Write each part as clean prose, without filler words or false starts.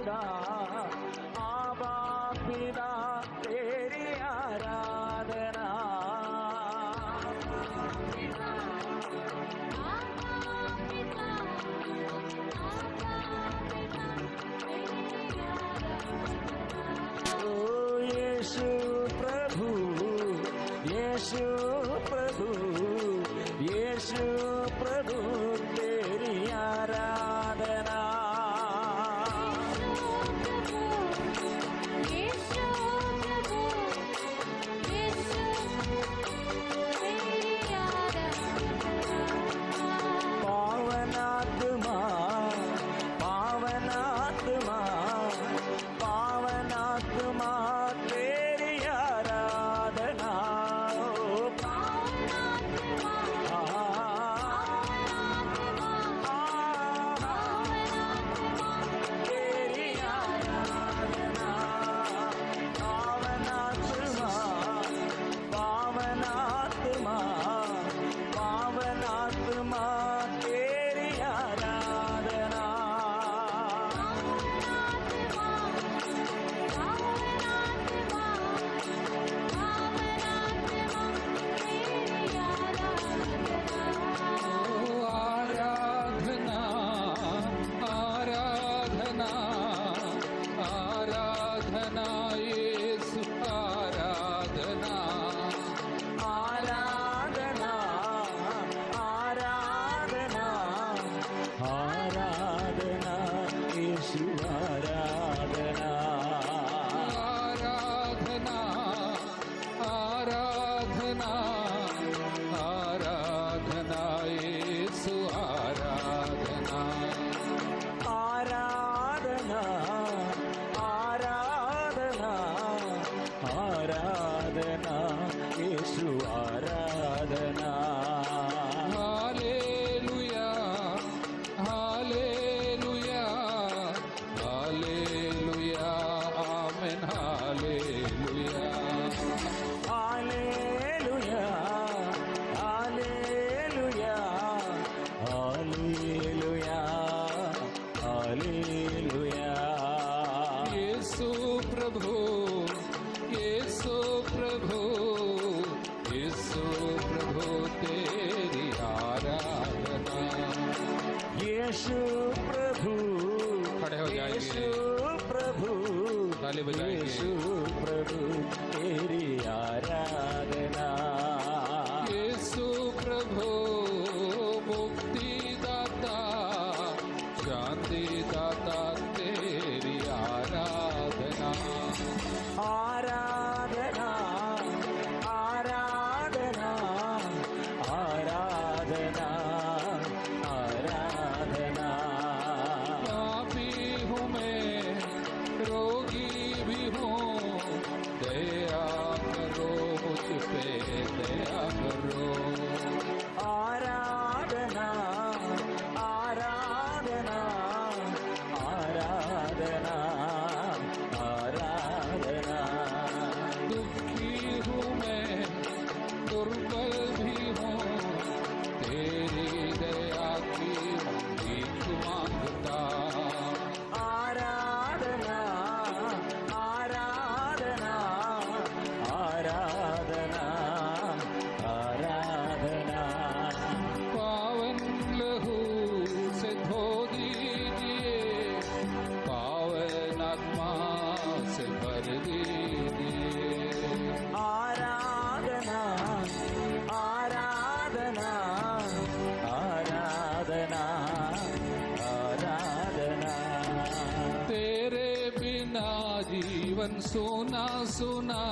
पिता, आबा पिता तेरी आराधना। ओ यीशु प्रभु, यीशु प्रभु, यीशु प्रभु तेरी आराधना। पावनात्मा, पावनात्मा, पावनात्मा तेरी आराधना। तेरी आराधना, पावनात्मा, पावनात्मा, पावनात्मा तेरी आराधना। आराधना, आराधना, आराधना यीशु आराधना। आराधना, आराधना, आराधना यीशु आराधना। आराधना, आराधना, आराधना यीशु आराधना। आराधना, आराधना, आराधना यीशु आराधना। Hallelujah, hallelujah, hallelujah, amen, hallelujah. Hallelujah, hallelujah, hallelujah, hallelujah. Yeshu प्रभु, यीशु प्रभु, यीशु प्रभु तेरी आराधना। यीशु प्रभु, खड़े हो जाएंगे, यीशु प्रभु, ताली बजाएंगे। यीशु प्रभु तेरी आराधना। यीशु प्रभु मुक्तिदाता, शांति दाता तेरी आराधना। आराधना, आराधना, आराधना, आराधना। पापी हूँ मैं, रोगी भी हूँ, दया करो मुझ पे, दया करो। आराधना, आराधना, आराधना, आराधना। दुखी हूँ मैं, दुर्बल भी हूँ, तेरी दया की भीख मांगता। आराधना, आराधना, आराधना, आराधना। पावन लहू से धो दीजिए, पावन आत्मा से भर दीजिए। आराधना, आराधना, आराधना, आराधना। तेरे बिना जीवन सुना सुना,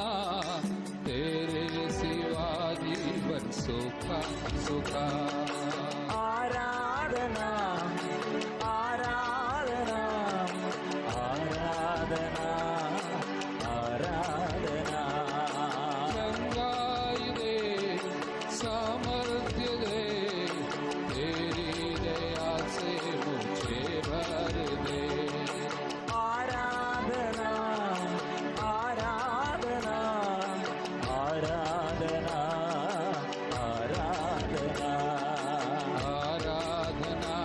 तेरे सिवा जीवन सुखा सुखा। आराधना, आराधना, आराधना, आराधना। गंगाई दे, सामर्थ्य दे, तेरी दया से मुझे भर दे। आराधना, आराधना, आराधना, आराधना। आराधना,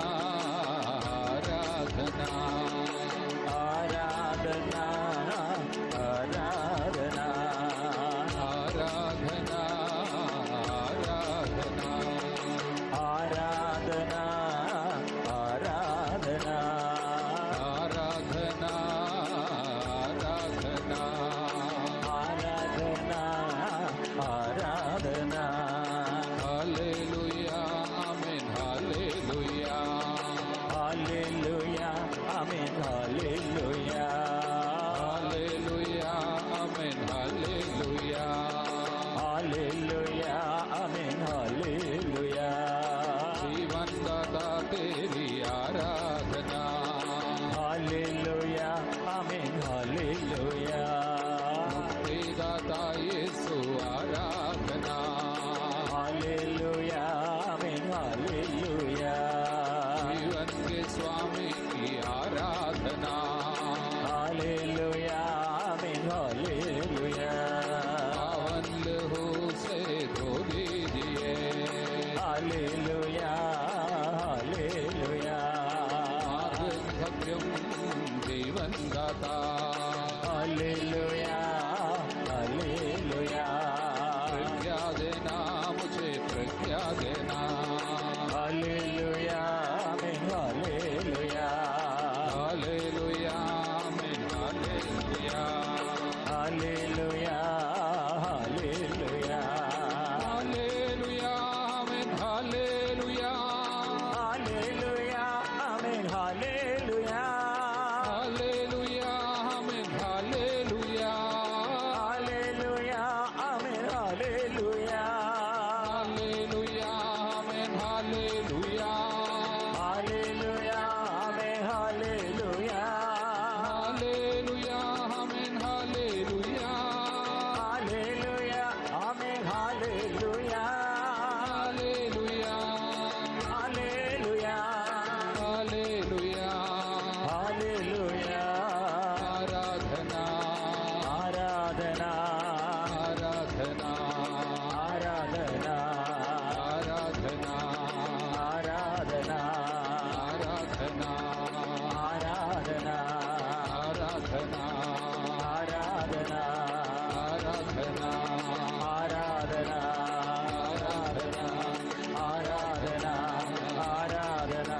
सत्यम जीवन दाता। हालेलुया हालेलुया प्रज्ञा देना मुझे प्रज्ञा देना। Hallelujah amen hallelujah hallelujah amen hallelujah. Hallelujah hallelujah hallelujah amen hallelujah. Hallelujah amen hallelujah hallelujah amen hallelujah. Hallelujah amen hallelujah hallelujah amen hallelujah. Hallelujah amen hallelujah hallelujah amen hallelujah. Hallelujah amen hallelujah hallelujah hallelujah hallelujah. Hallelujah आराधना आराधना आराधना आराधना आराधना आराधना आराधना आराधना आराधना आराधना आराधना आराधना आराधना आराधना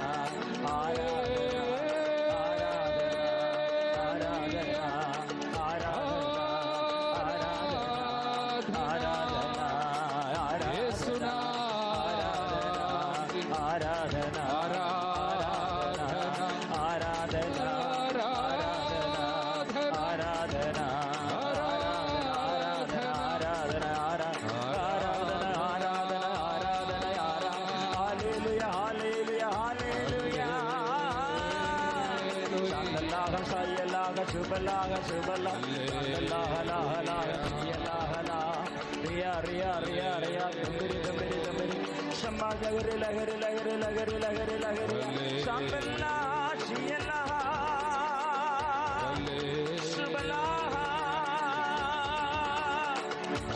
Subalaga subala la la la la la riya riya riya riya gambiri gambiri gambiri shamba gagare lagare lagare lagare lagare lagare shambala shiyala subala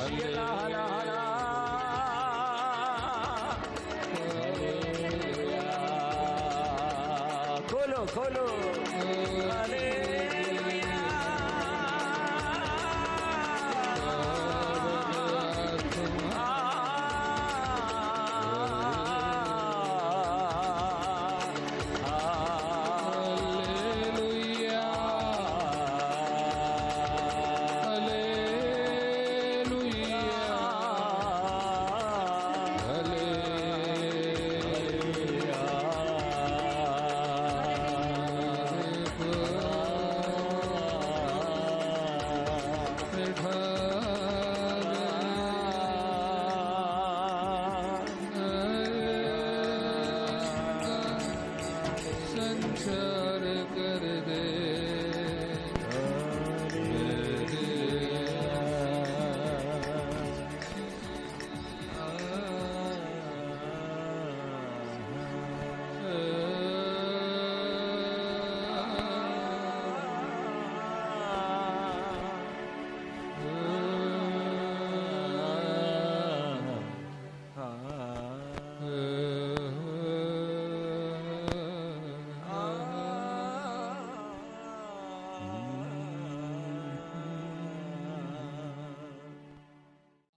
shiyala la la kholo kholo संचार कर दे।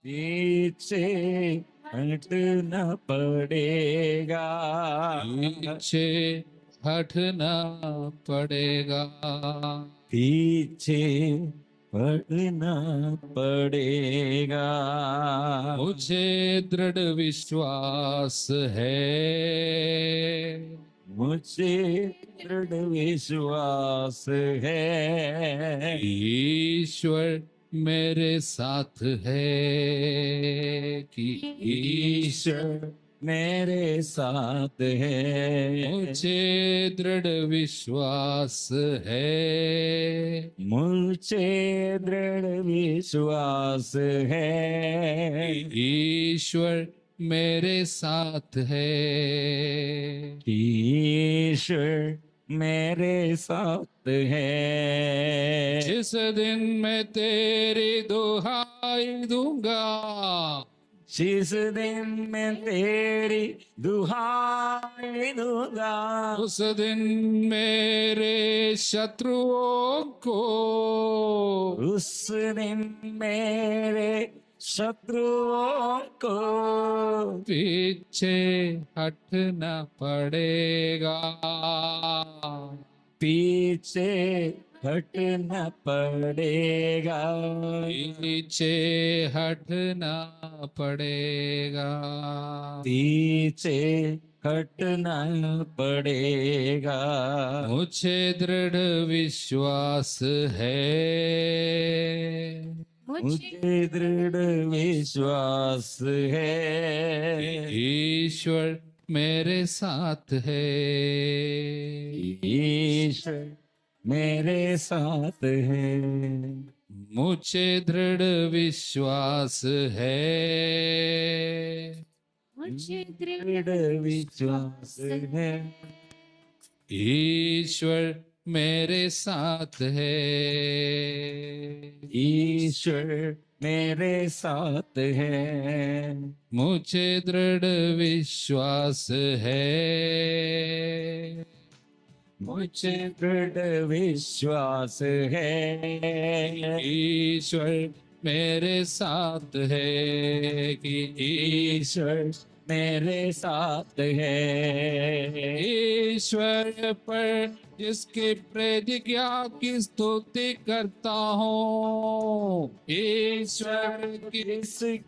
पीछे हटना पड़ेगा पीछे हटना पड़ेगा। पीछे हटना पड़ेगा मुझे दृढ़ विश्वास है। मुझे दृढ़ विश्वास है ईश्वर मेरे साथ है कि ईश्वर मेरे साथ है मुझे दृढ़ विश्वास है। मुझे दृढ़ विश्वास है ईश्वर मेरे साथ है। ईश्वर मेरे साथ है जिस दिन मैं तेरी दुहाई दूंगा। जिस दिन मैं तेरी दुहाई दूंगा, उस दिन मेरे शत्रुओं को उस दिन मेरे शत्रुओं को पीछे हटना पड़ेगा, पीछे हटना पड़ेगा, पीछे हटना पड़ेगा। पीछे हटना पड़ेगा। मुझे दृढ़ विश्वास है, मुझे दृढ़ विश्वास है, ईश्वर मेरे साथ है, ईश्वर मेरे साथ है। मुझे दृढ़ विश्वास है, मुझे दृढ़ विश्वास है, ईश्वर मेरे साथ है, ईश्वर मेरे साथ है। मुझे दृढ़ विश्वास है, मुझे दृढ़ विश्वास है, ईश्वर मेरे साथ है, कि ईश्वर मेरे साथ है। ईश्वर पर जिसकी प्रतिज्ञा की स्तुति करता हूँ, ईश्वर की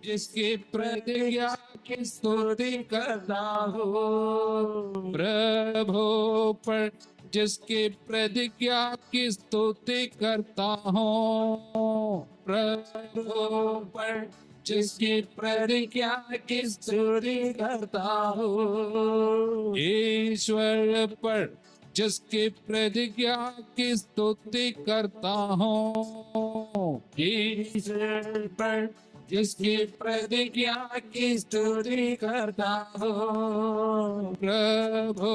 जिसकी प्रतिज्ञा की स्तुति करता हूँ, प्रभु पर जिसकी प्रतिज्ञा की स्तुति करता हूँ, प्रभु पर जिसकी प्रतिज्ञा की स्तुति करता हूँ, ईश्वर पर जिसकी प्रतिज्ञा की स्तुति करता हूँ, ईश्वर पर जिसकी प्रतिज्ञा की स्तुति करता हूँ, प्रभु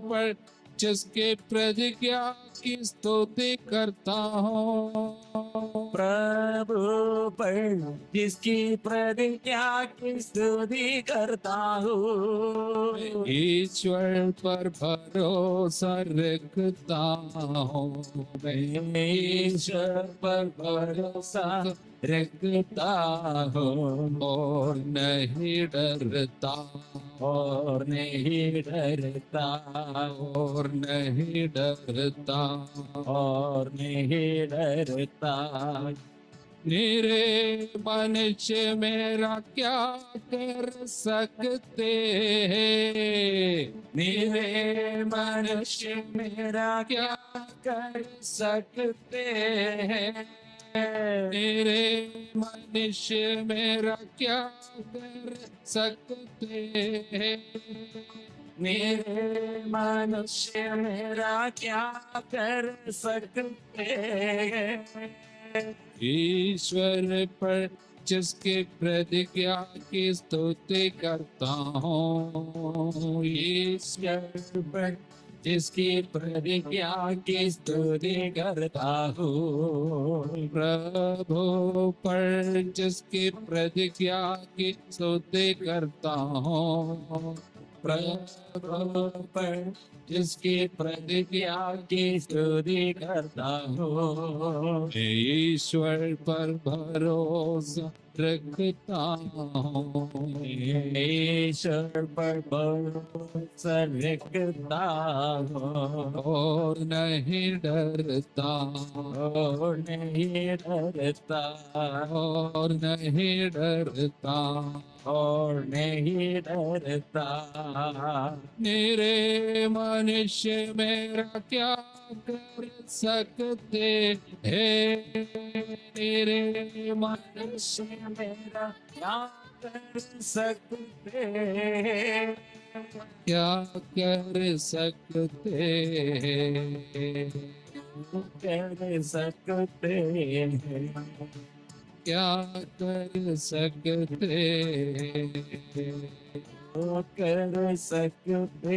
पर जिसकी प्रतिज्ञा की स्तुति करता हूँ, प्रभु पर जिसकी प्रतिज्ञा की स्तुति करता हूँ, ईश्वर पर भरोसा रखता हूँ, मैं ईश्वर पर भरोसा रखता हूँ, और नहीं डरता, और नहीं डरता, और नहीं डरता, और नहीं डरता। निरे मनुष्य मेरा क्या कर सकते हैं, मेरे मनुष्य मेरा क्या कर सकते हैं, मेरे मनुष्य मेरा क्या कर सकते हैं, मेरे मनुष्य मेरा क्या कर सकते हैं। ईश्वर पर जिसकी प्रतिज्ञा की स्तुति करता हूँ, ईश्वर पर जिसकी प्रतिज्ञा की स्तुति करता हूँ, प्रभु पर जिसकी प्रतिज्ञा की स्तुति करता हूँ, प्रभु पर जिसकी प्रतिज्ञा की स्तुति करता हूँ, ईश्वर पर भरोसा रखता हूँ, ईश्वर पर भरोसा रखता हूँ, और नहीं डरता, और नहीं डरता, और नहीं डरता, और नहीं डरता। मेरे मनुष्य मेरा क्या कर सकते हैं, मेरे मनुष्य मेरा क्या कर सकते हैं, क्या कर सकते हैं, कर सकते हैं, क्या कर सकते हैं, वो कर सकते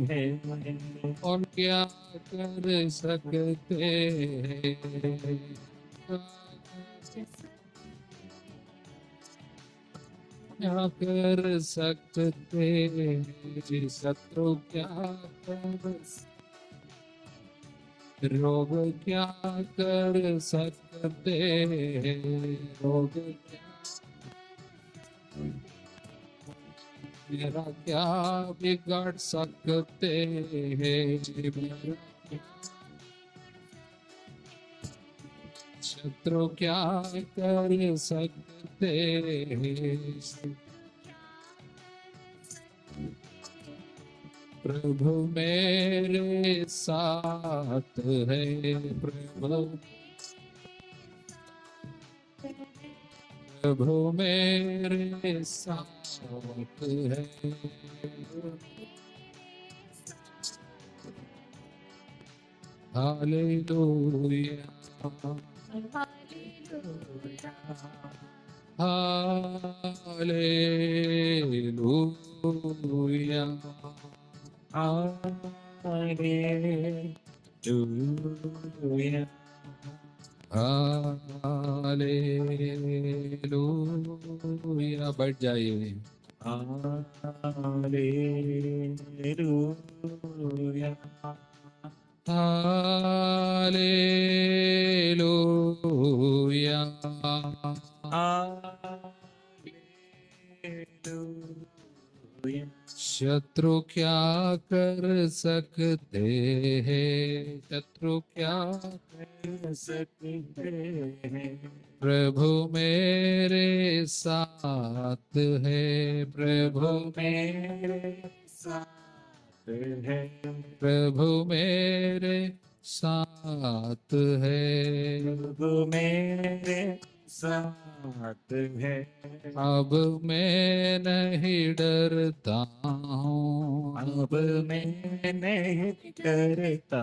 हैं, और क्या कर सकते हैं, क्या कर सकते शत्रु क्या कर रोग क्या कर सकते रोग क्या मेरा क्या बिगाड़ सकते हैं मेरा शत्रु क्या कर सकते हैं प्रभु मेरे साथ है प्रभु मेरे साथ है हालेलुया हालेलुया हालेलुया हालेलुया बैठ जाइए हालेलुया हालेलुया हालेलुया शत्रु क्या कर सकते हैं शत्रु क्या कर सकते हैं प्रभु मेरे साथ है प्रभु मेरे साथ है प्रभु मेरे साथ है प्रभु मेरे साथ है अब मैं नहीं डरता हूँ अब मैं नहीं करता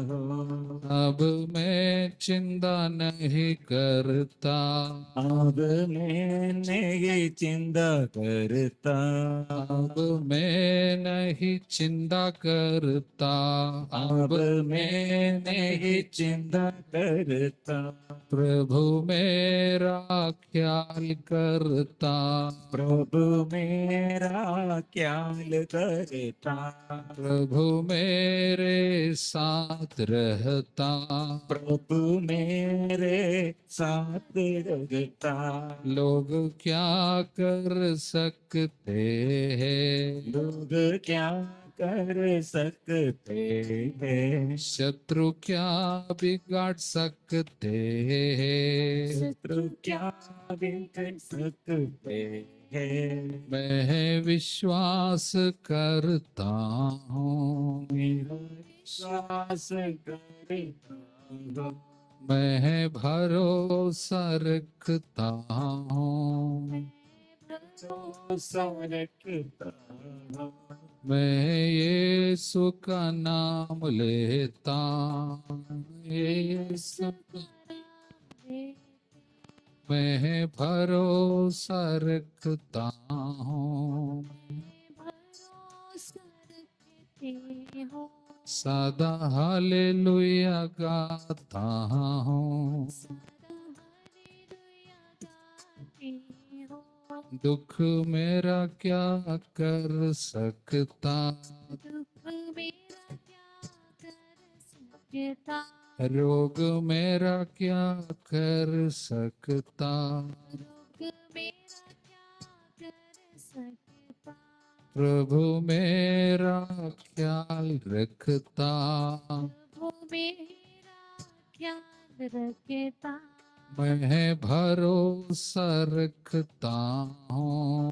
हूँ अब मैं चिंता नहीं करता अब मैं नहीं चिंता करता अब मैं नहीं चिंता करता अब मैं नहीं चिंता करता प्रभु मेरा ख्याल करता प्रभु मेरा ख्याल करता प्रभु मेरे साथ रहता प्रभु मेरे साथ रहता लोग क्या कर सकते हैं लोग क्या कर सकते हैं शत्रु क्या बिगाड़ सकते हैं शत्रु क्या भी कर सकते हैं मैं विश्वास करता हूँ मेरा विश्वास करता हूँ मैं भरोसा रखता हूँ भरोसा रखता हूँ मैं यीशु का नाम लेता यीशु मैं भरोसा रखता हूँ सदा हालेलुया गाता हूँ दुख मेरा क्या कर सकता रोग मेरा क्या कर सकता प्रभु मेरा ख्याल रखता मैं भरोसा रखता हूँ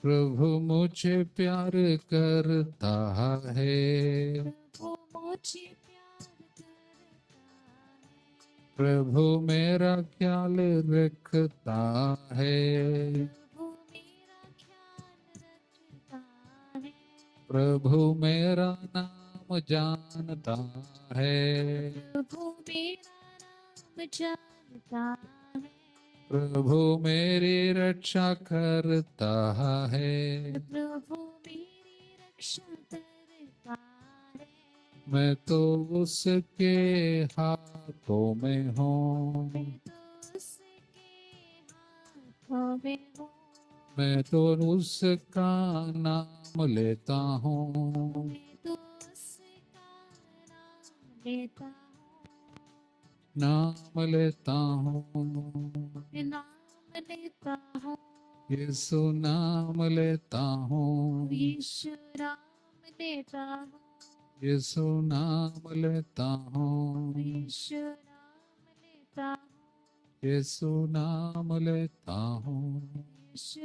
प्रभु मुझे प्यार करता है प्रभु मेरा ख्याल रखता है प्रभु मेरा नाम जानता है प्रभु मेरी रक्षा करता है मैं तो उसके हाथों में हूँ मैं तो उसका नाम लेता हूँ, नाम लेता हूँ, यीशु नाम लेता हूँ, यीशु नाम लेता हूँ, यीशु नाम लेता हूँ, यीशु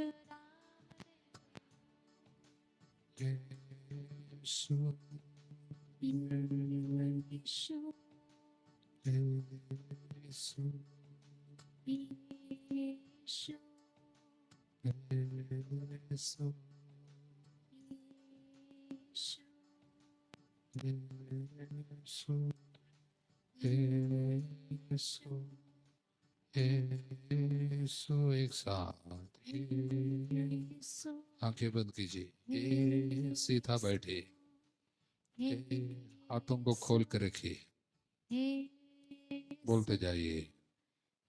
यीशु यीशु यीशु यीशु यीशु। एक साथ आंखें बंद कीजिए, सीधा बैठे, हाथों को खोल कर रखिए, बोलते जाइए,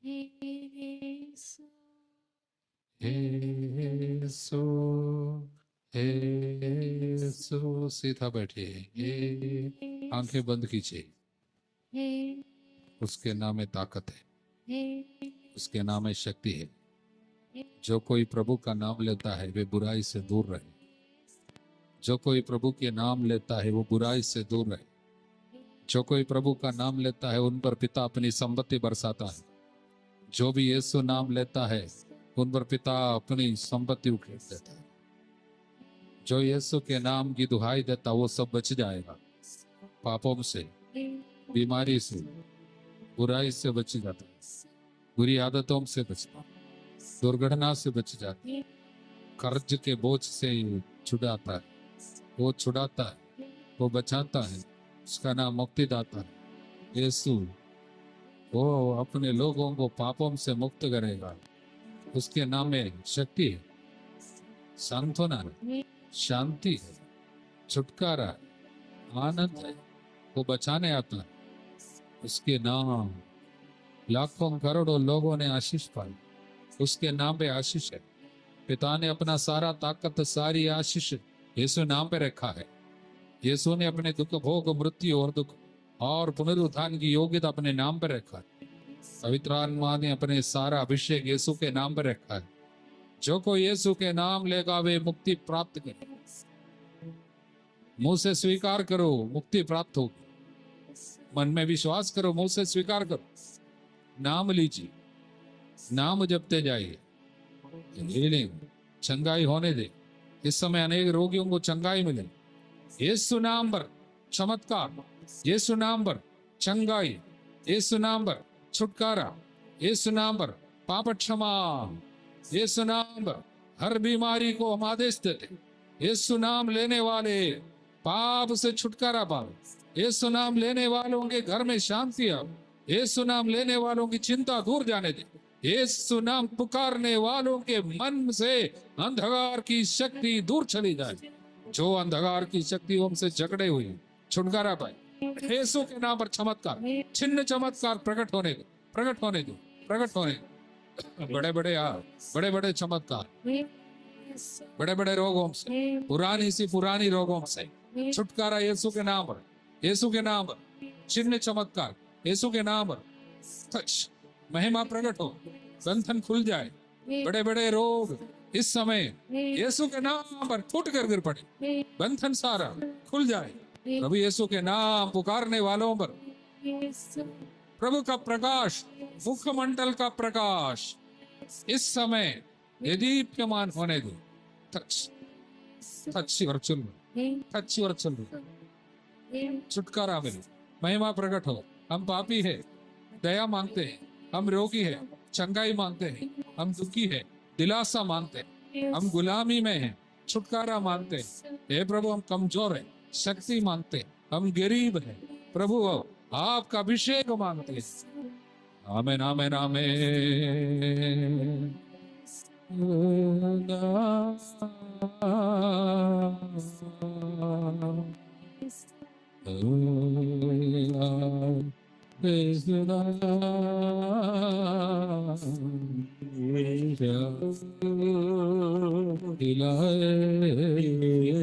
यीशु यीशु। सीधा बैठिए, आंखें बंद कीजिए। उसके नाम में ताकत है, उसके नाम में शक्ति है। जो कोई प्रभु का नाम लेता है वे बुराई से दूर रहे। जो कोई प्रभु के नाम लेता है वो बुराई से दूर रहे। जो कोई प्रभु का नाम लेता है उन पर पिता अपनी संपत्ति बरसाता है। जो भी यीशु नाम लेता है उन पर पिता अपनी संपत्ति उखेड़ देता है। जो यीशु के नाम की दुहाई देता वो सब बच जाएगा। पापों से, बीमारी से, बुराई से बच जाता है, बुरी आदतों से बचता, दुर्घटना से बच जाता है, कर्ज के बोझ से छुड़ाता है, वो छुड़ाता है, वो बचाता है। उसका नाम मुक्तिदाता है। यीशु वो अपने लोगों को पापों से मुक्त करेगा। उसके नाम में शक्ति है, सांत्वना है, शांति है, छुटकारा है, आनंद है। वो बचाने आता है। उसके नाम लाखों करोड़ों लोगों ने आशीष पाई। उसके नाम पे आशीष है। पिता ने अपना सारा ताकत, सारी आशीष यीशु नाम पे रखा है। यीशु ने अपने दुख, भोग, मृत्यु और दुख और पुनरुत्थान की योग्यता अपने नाम पे रखा है। पवित्र आत्मा ने अपने सारा अभिषेक यीशु के नाम पे रखा है। जो कोई यीशु के नाम लेगा वे मुक्ति प्राप्त करे। मुंह से स्वीकार करो, मुक्ति प्राप्त होगी। मन में विश्वास करो, मुंह से स्वीकार करो, नाम लीजिए, नाम जपते जाइए। हीलिंग, चंगाई होने दे। इस समय अनेक रोगियों को चंगाई मिले। यीशु नाम पर चमत्कार, यीशु नाम पर चंगाई, यीशु नाम पर छुटकारा, यीशु नाम पर पाप क्षमा, यीशु नाम पर हर बीमारी को हम आदेश देते। यीशु नाम लेने वाले पाप से छुटकारा पाओ। यीशु नाम लेने वालों के घर में शांति आओ। यीशु नाम लेने वालों की चिंता दूर जाने दे। यीशु नाम पुकारने वालों के मन से अंधकार की शक्ति दूर चली जाए। जो अंधकार की शक्ति हमसे जकड़े हुई छुटकारा पाए। यीशु के नाम पर चमत्कार, छिन्न चमत्कार प्रकट होने दो, प्रकट होने दो, प्रकट होने दो। बड़े बड़े चमत्कार, बड़े बड़े रोगों से, पुरानी सी पुरानी रोगों से छुटकारा यीशु के नाम पर, यीशु के नाम पर छिन्न चमत्कार, यीशु के नाम पर टच, महिमा प्रकट हो, बंधन खुल जाए। बड़े बड़े रोग इस समय यीशु के नाम पर फूट कर गिर पड़े, बंधन सारा खुल जाए। प्रभु यीशु के नाम पुकारने वालों पर प्रभु का प्रकाश, मुखमंडल का प्रकाश इस समय दीप्यमान होने दो। टच टच और चुन, टच और चुन, छुटकारा मिले, महिमा प्रकट हो। हम पापी है, दया मांगते हैं। हम रोगी है, चंगाई मांगते हैं। हम दुखी है, दिलासा मांगते हैं। हम गुलामी में हैं, छुटकारा मांगते हैं। हे प्रभु हम कमजोर हैं, शक्ति मांगते हैं। हम गरीब हैं, प्रभु आपका अभिषेक मांगते हैं। आमेन आमेन आमेन।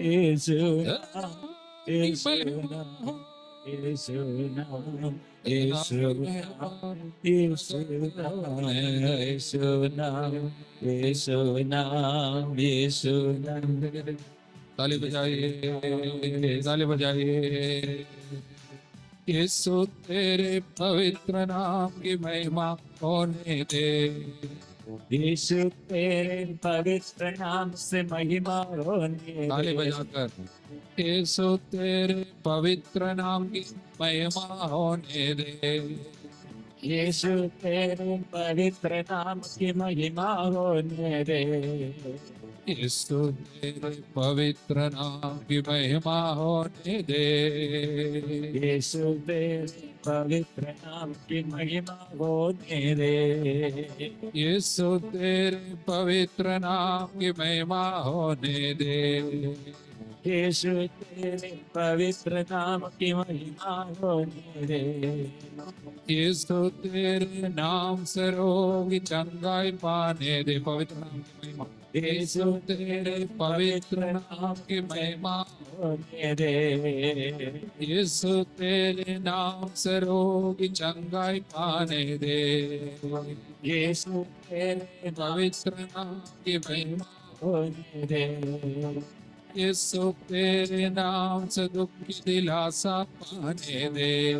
यीशु नाम, यीशु नाम, यीशु नाम, यीशु नाम, यीशु नाम, यीशु नाम, यीशु नाम, यीशु नाम। ताली बजाइए, ताली बजाइए। यीशु तेरे पवित्र नाम की महिमा होने दे। यीशु तेरे पवित्र नाम से महिमा होने ताली दे। बजाकर यीशु तेरे पवित्र नाम की महिमा होने दे। यीशु तेरे पवित्र नाम की महिमा होने दे। यीशु तेरे पवित्र नाम की महिमा होने दे। यीशु तेरे पवित्र नाम की महिमा होने दे। यीशु तेरे पवित्र नाम की महिमा होने दे। यीशु तेरे पवित्र नाम की महिमा होने दे। यीशु तेरे नाम से रोगी चंगाई पाने दे। पवित्र नाम की महिमा। यीशु तेरे पवित्र नाम की महिमा होने दे। यीशु तेरे नाम से रोगी चंगाई पाने दे। यीशु तेरे पवित्र नाम की महिमा होने दे। यीशु तेरे नाम से दुख की दिलासा पाने दे।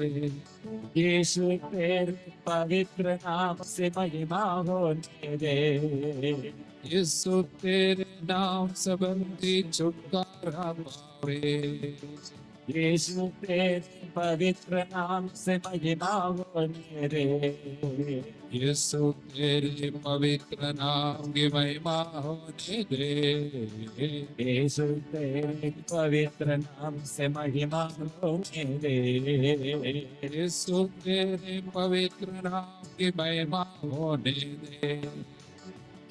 यीशु तेरे पवित्र नाम से महिमा होने दे। यीशु तेरे नाम से बंदी छुटकारा पावे। यीशु तेरे पवित्र नाम से महिमा होने दे। यीशु तेरे पवित्र नाम की महिमा होने दे। यीशु तेरे पवित्र नाम से महिमा होने दे। यीशु तेरे पवित्र नाम की महिमा होने दे।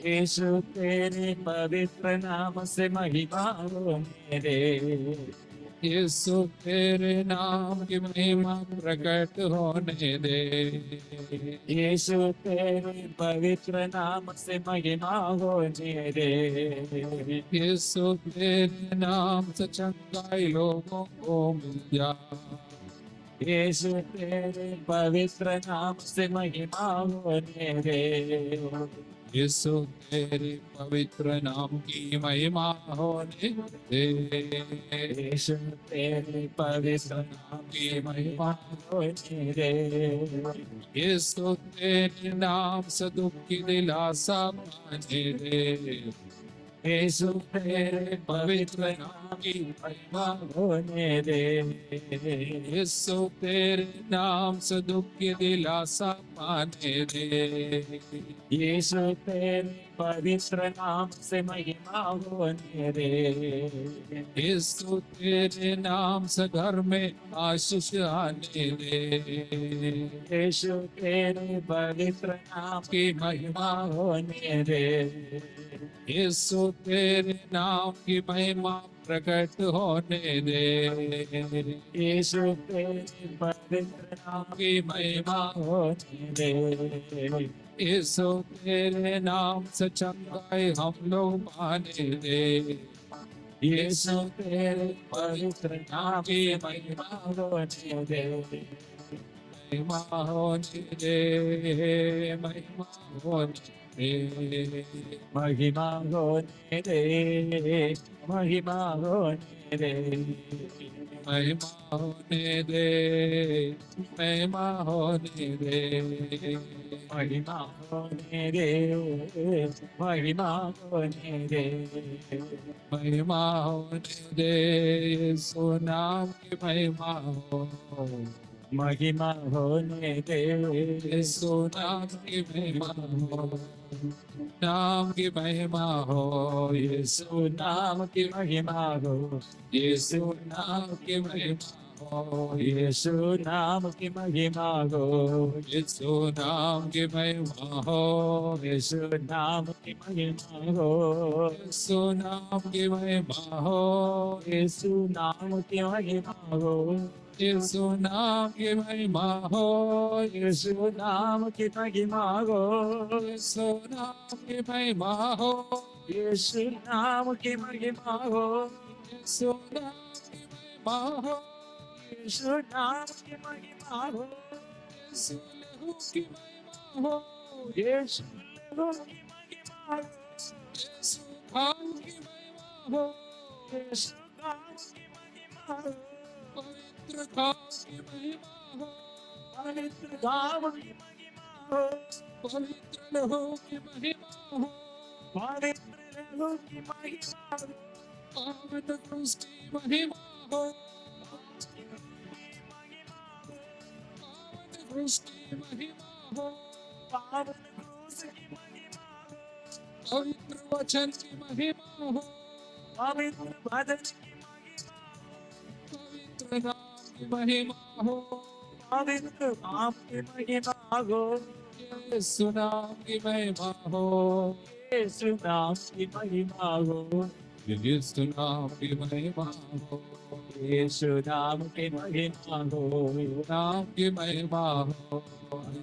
यीशु तेरे पवित्र नाम से महिमा होने दे। यीशु तेरे नाम की महिमा प्रकट होने दे। यीशु तेरे पवित्र नाम से महिमा होने दे। यीशु तेरे नाम से चंगाई लोगों को मिल जा। यीशु तेरे पवित्र नाम से महिमा होने दे। यीशु तेरे पवित्र नाम की महिमा होने दे। यीशु तेरे पवित्र नाम की महिमा होने दे। यीशु तेरे नाम से दुख की दिलासा पाने दे। यीशु तेरे पवित्र नाम की महिमा होने दे। यीशु तेरे नाम से दुख की दिलासा पाने दे। यीशु तेरे पवित्र नाम से महिमा होने दे। यीशु तेरे नाम से घर में आशीष आने दे। यीशु तेरे पवित्र नाम की महिमा होने दे। यीशु तेरे नाम की महिमा प्रकट होने दे। यीशु तेरे पवित्र नाम की महिमा होने दे। यीशु तेरे नाम से चंगाई हम लोग पाने दे। यीशु तेरे पवित्र नाम की महिमा होने दे। महिमा होने दे, महिमा होने दे। महिमा होने दे। महिमा होने दे। महिमा होने दे, महिमा होने दे। महिमा होने दे। महिमा होने दे। महिमा होने दे, यीशु नाम की महिमा हो। महिमा होने दे। यीशु नाम की महिमा हो। नाम की महिमा हो। यीशु यीशु नाम की महिमा हो। यीशु नाम की महिमा हो। यीशु नाम की महिमा हो। यीशु नाम की महिमा हो। यीशु नाम की महिमा हो। यीशु नाम की महिमा हो। यीशु नाम की महिमा हो। यीशु नाम की महिमा हो। यीशु नाम की महिमा हो। यीशु नाम की महिमा हो। यीशु नाम की महिमा हो। नाम की महिमा हो, यीशु नाम की महिमा हो, यीशु लहू की महिमा हो, यीशु लहू की महिमा हो, यीशु घाव की महिमा हो, यीशु नाम की महिमा हो, पवित्र घाव की महिमा हो, पवित्र नाम की महिमा हो, पवित्र लहू की महिमा हो, पवित्र लहू की महिमा हो, पावन क्रूस की महिमा हो, पावन क्रूस की महिमा हो, पावन क्रूस की महिमा हो, पवित्र वचन की महिमा हो, पवित्र भजन की महिमा हो, पवित्र नाम की महिमा हो, पवित्र नाम की महिमा हो, यीशु नाम की महिमा हो, यीशु नाम की महिमा हो, यीशु नाम की महिमा हो, यीशु नाम की महिमा हो, नाम की महिमा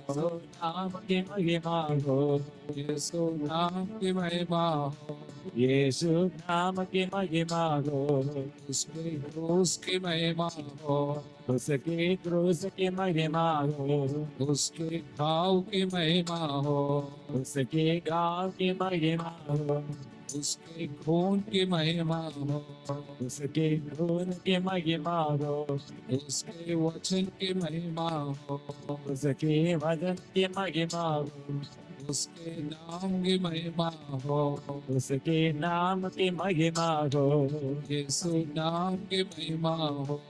हो, नाम की महिमा हो, यीशु नाम की महिमा हो, यीशु नाम की महिमा हो, उसके क्रूस की महिमा हो, उसकी क्रूस की महिमा हो, उसके घाव की महिमा हो, उसकी गाँव की महिमा हो, उसके खून की महिमा हो, उसके खून की महिमा हो, उसके वचन की महिमा हो, उसके वजन की महिमा हो, उसके नाम की महिमा हो, उसके नाम की महिमा हो, यीशु नाम की महिमा हो,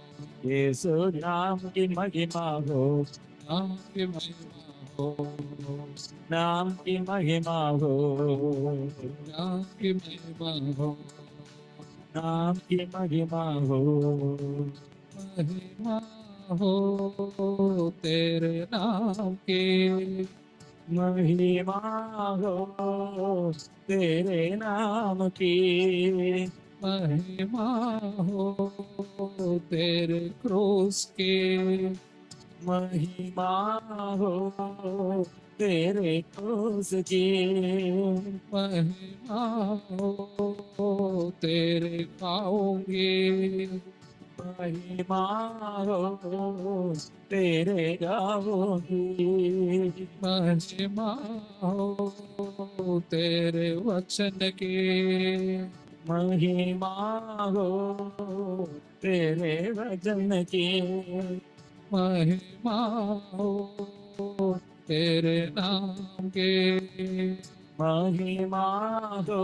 यीशु नाम की महिमा हो, नाम की महिमा हो, नाम की महिमा हो, नाम की महिमा हो, नाम की महिमा हो, महिमा हो तेरे नाम की, महिमा हो तेरे नाम की, महिमा हो तेरे क्रूस की, महिमा हो तेरे क्रूस की, महिमा हो तेरे पाओगे, महिमा हो तेरे गाँवों की, महिमा हो तेरे वचन की, महिमा हो तेरे वचन की, महिमा हो तेरे नाम के, महिमा हो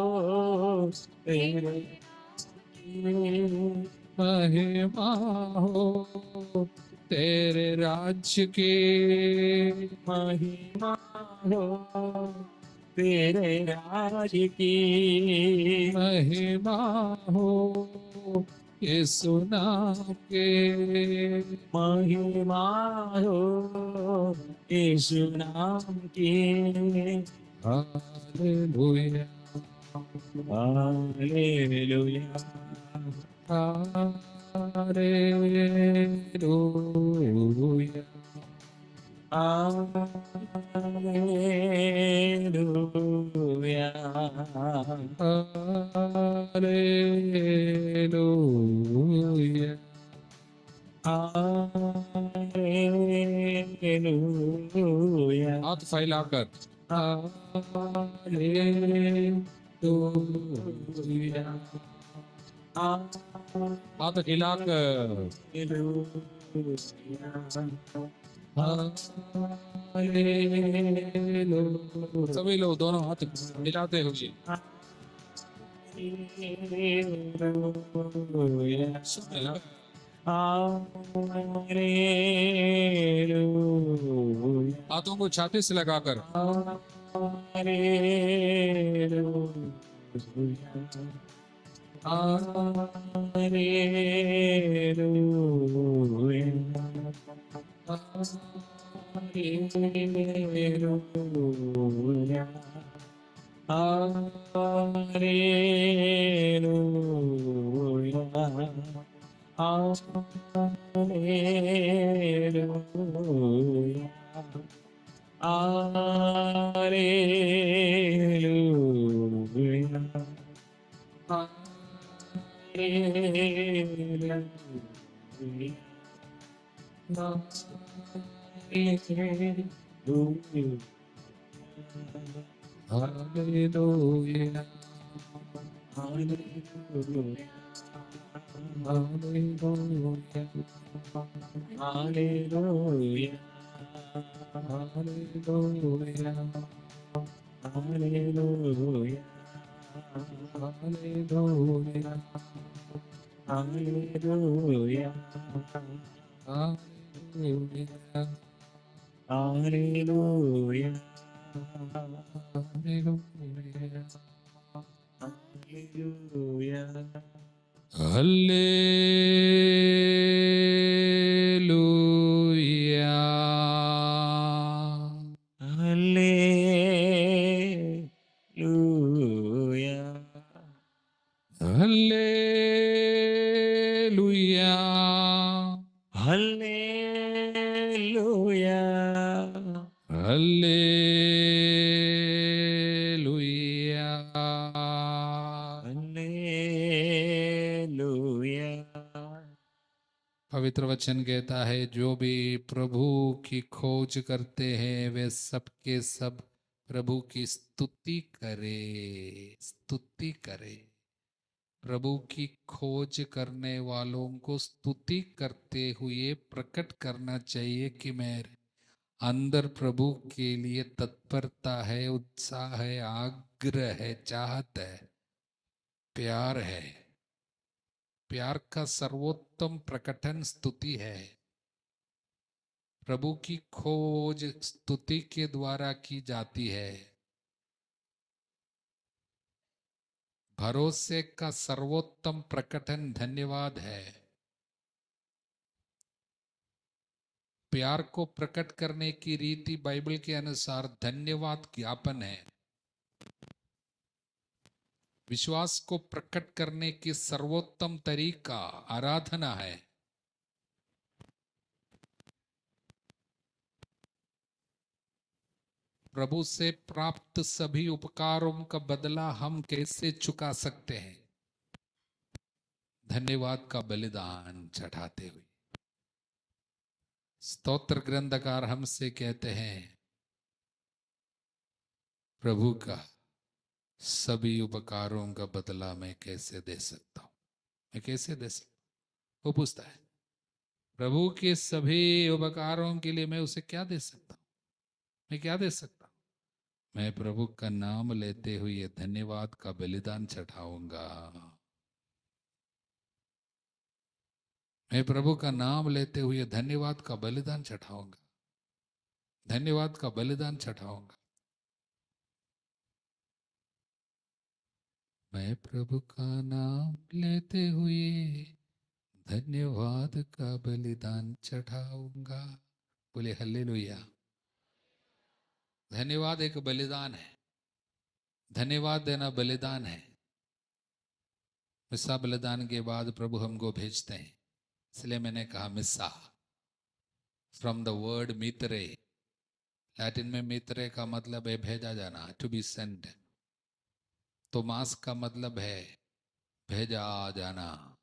तेरे महिमा हो तेरे राज्य की, महिमा हो तेरे राज की, महिमा हो यीशु नाम के, महिमा हो यीशु नाम की, hallelujah hallelujah, hallelujah hallelujah, hallelujah hallelujah, हाथ फैलाकर हालेलुया हाथ हिलाकर हालेलुया सभी लोग दोनों हाथ हिलाते हुए हाथों को छाती से लगाकर Hallelujah. Hallelujah. Hallelujah. Hallelujah. Hallelujah. Hallelujah. Hallelujah. Hallelujah. Hallelujah. Hallelujah. Hallelujah. Hallelujah. Hallelujah. Hallelujah. Hallelujah. Hallelujah. Hallelujah. Hallelujah. पवित्र वचन कहता है जो भी प्रभु की खोज करते हैं वे सब के सब प्रभु की स्तुति करे। प्रभु की खोज करने वालों को स्तुति करते हुए प्रकट करना चाहिए कि मेरे अंदर प्रभु के लिए तत्परता है, उत्साह है, आग्रह है, चाहत है, प्यार है। प्यार का सर्वोत्तम प्रकटन स्तुति है। प्रभु की खोज स्तुति के द्वारा की जाती है। भरोसे का सर्वोत्तम प्रकटन धन्यवाद है। प्यार को प्रकट करने की रीति बाइबल के अनुसार धन्यवाद ज्ञापन है। विश्वास को प्रकट करने की सर्वोत्तम तरीका आराधना है। प्रभु से प्राप्त सभी उपकारों का बदला हम कैसे चुका सकते हैं? धन्यवाद का बलिदान चढ़ाते हुए। स्तोत्र ग्रंथकार हमसे कहते हैं प्रभु का सभी उपकारों का बदला मैं कैसे दे सकता हूं? मैं कैसे दे सकता हूं? वो पूछता है प्रभु के सभी उपकारों के लिए मैं उसे क्या दे सकता हूं? मैं क्या दे सकता हूं? मैं प्रभु का नाम लेते हुए धन्यवाद का बलिदान चढ़ाऊंगा। मैं प्रभु का नाम लेते हुए धन्यवाद का बलिदान चढ़ाऊंगा। धन्यवाद का बलिदान चढ़ाऊंगा। मैं प्रभु का नाम लेते हुए धन्यवाद का बलिदान चढ़ाऊंगा। बोले हल्लेलुया। धन्यवाद एक बलिदान है। धन्यवाद देना बलिदान है। मिस्सा बलिदान के बाद प्रभु हमको भेजते हैं, इसलिए मैंने कहा मिस्सा फ्रॉम द वर्ड मित्रे। लैटिन में मित्रे का मतलब है भेजा जाना, टू बी सेंट। तो मास का मतलब है भेजा जाना।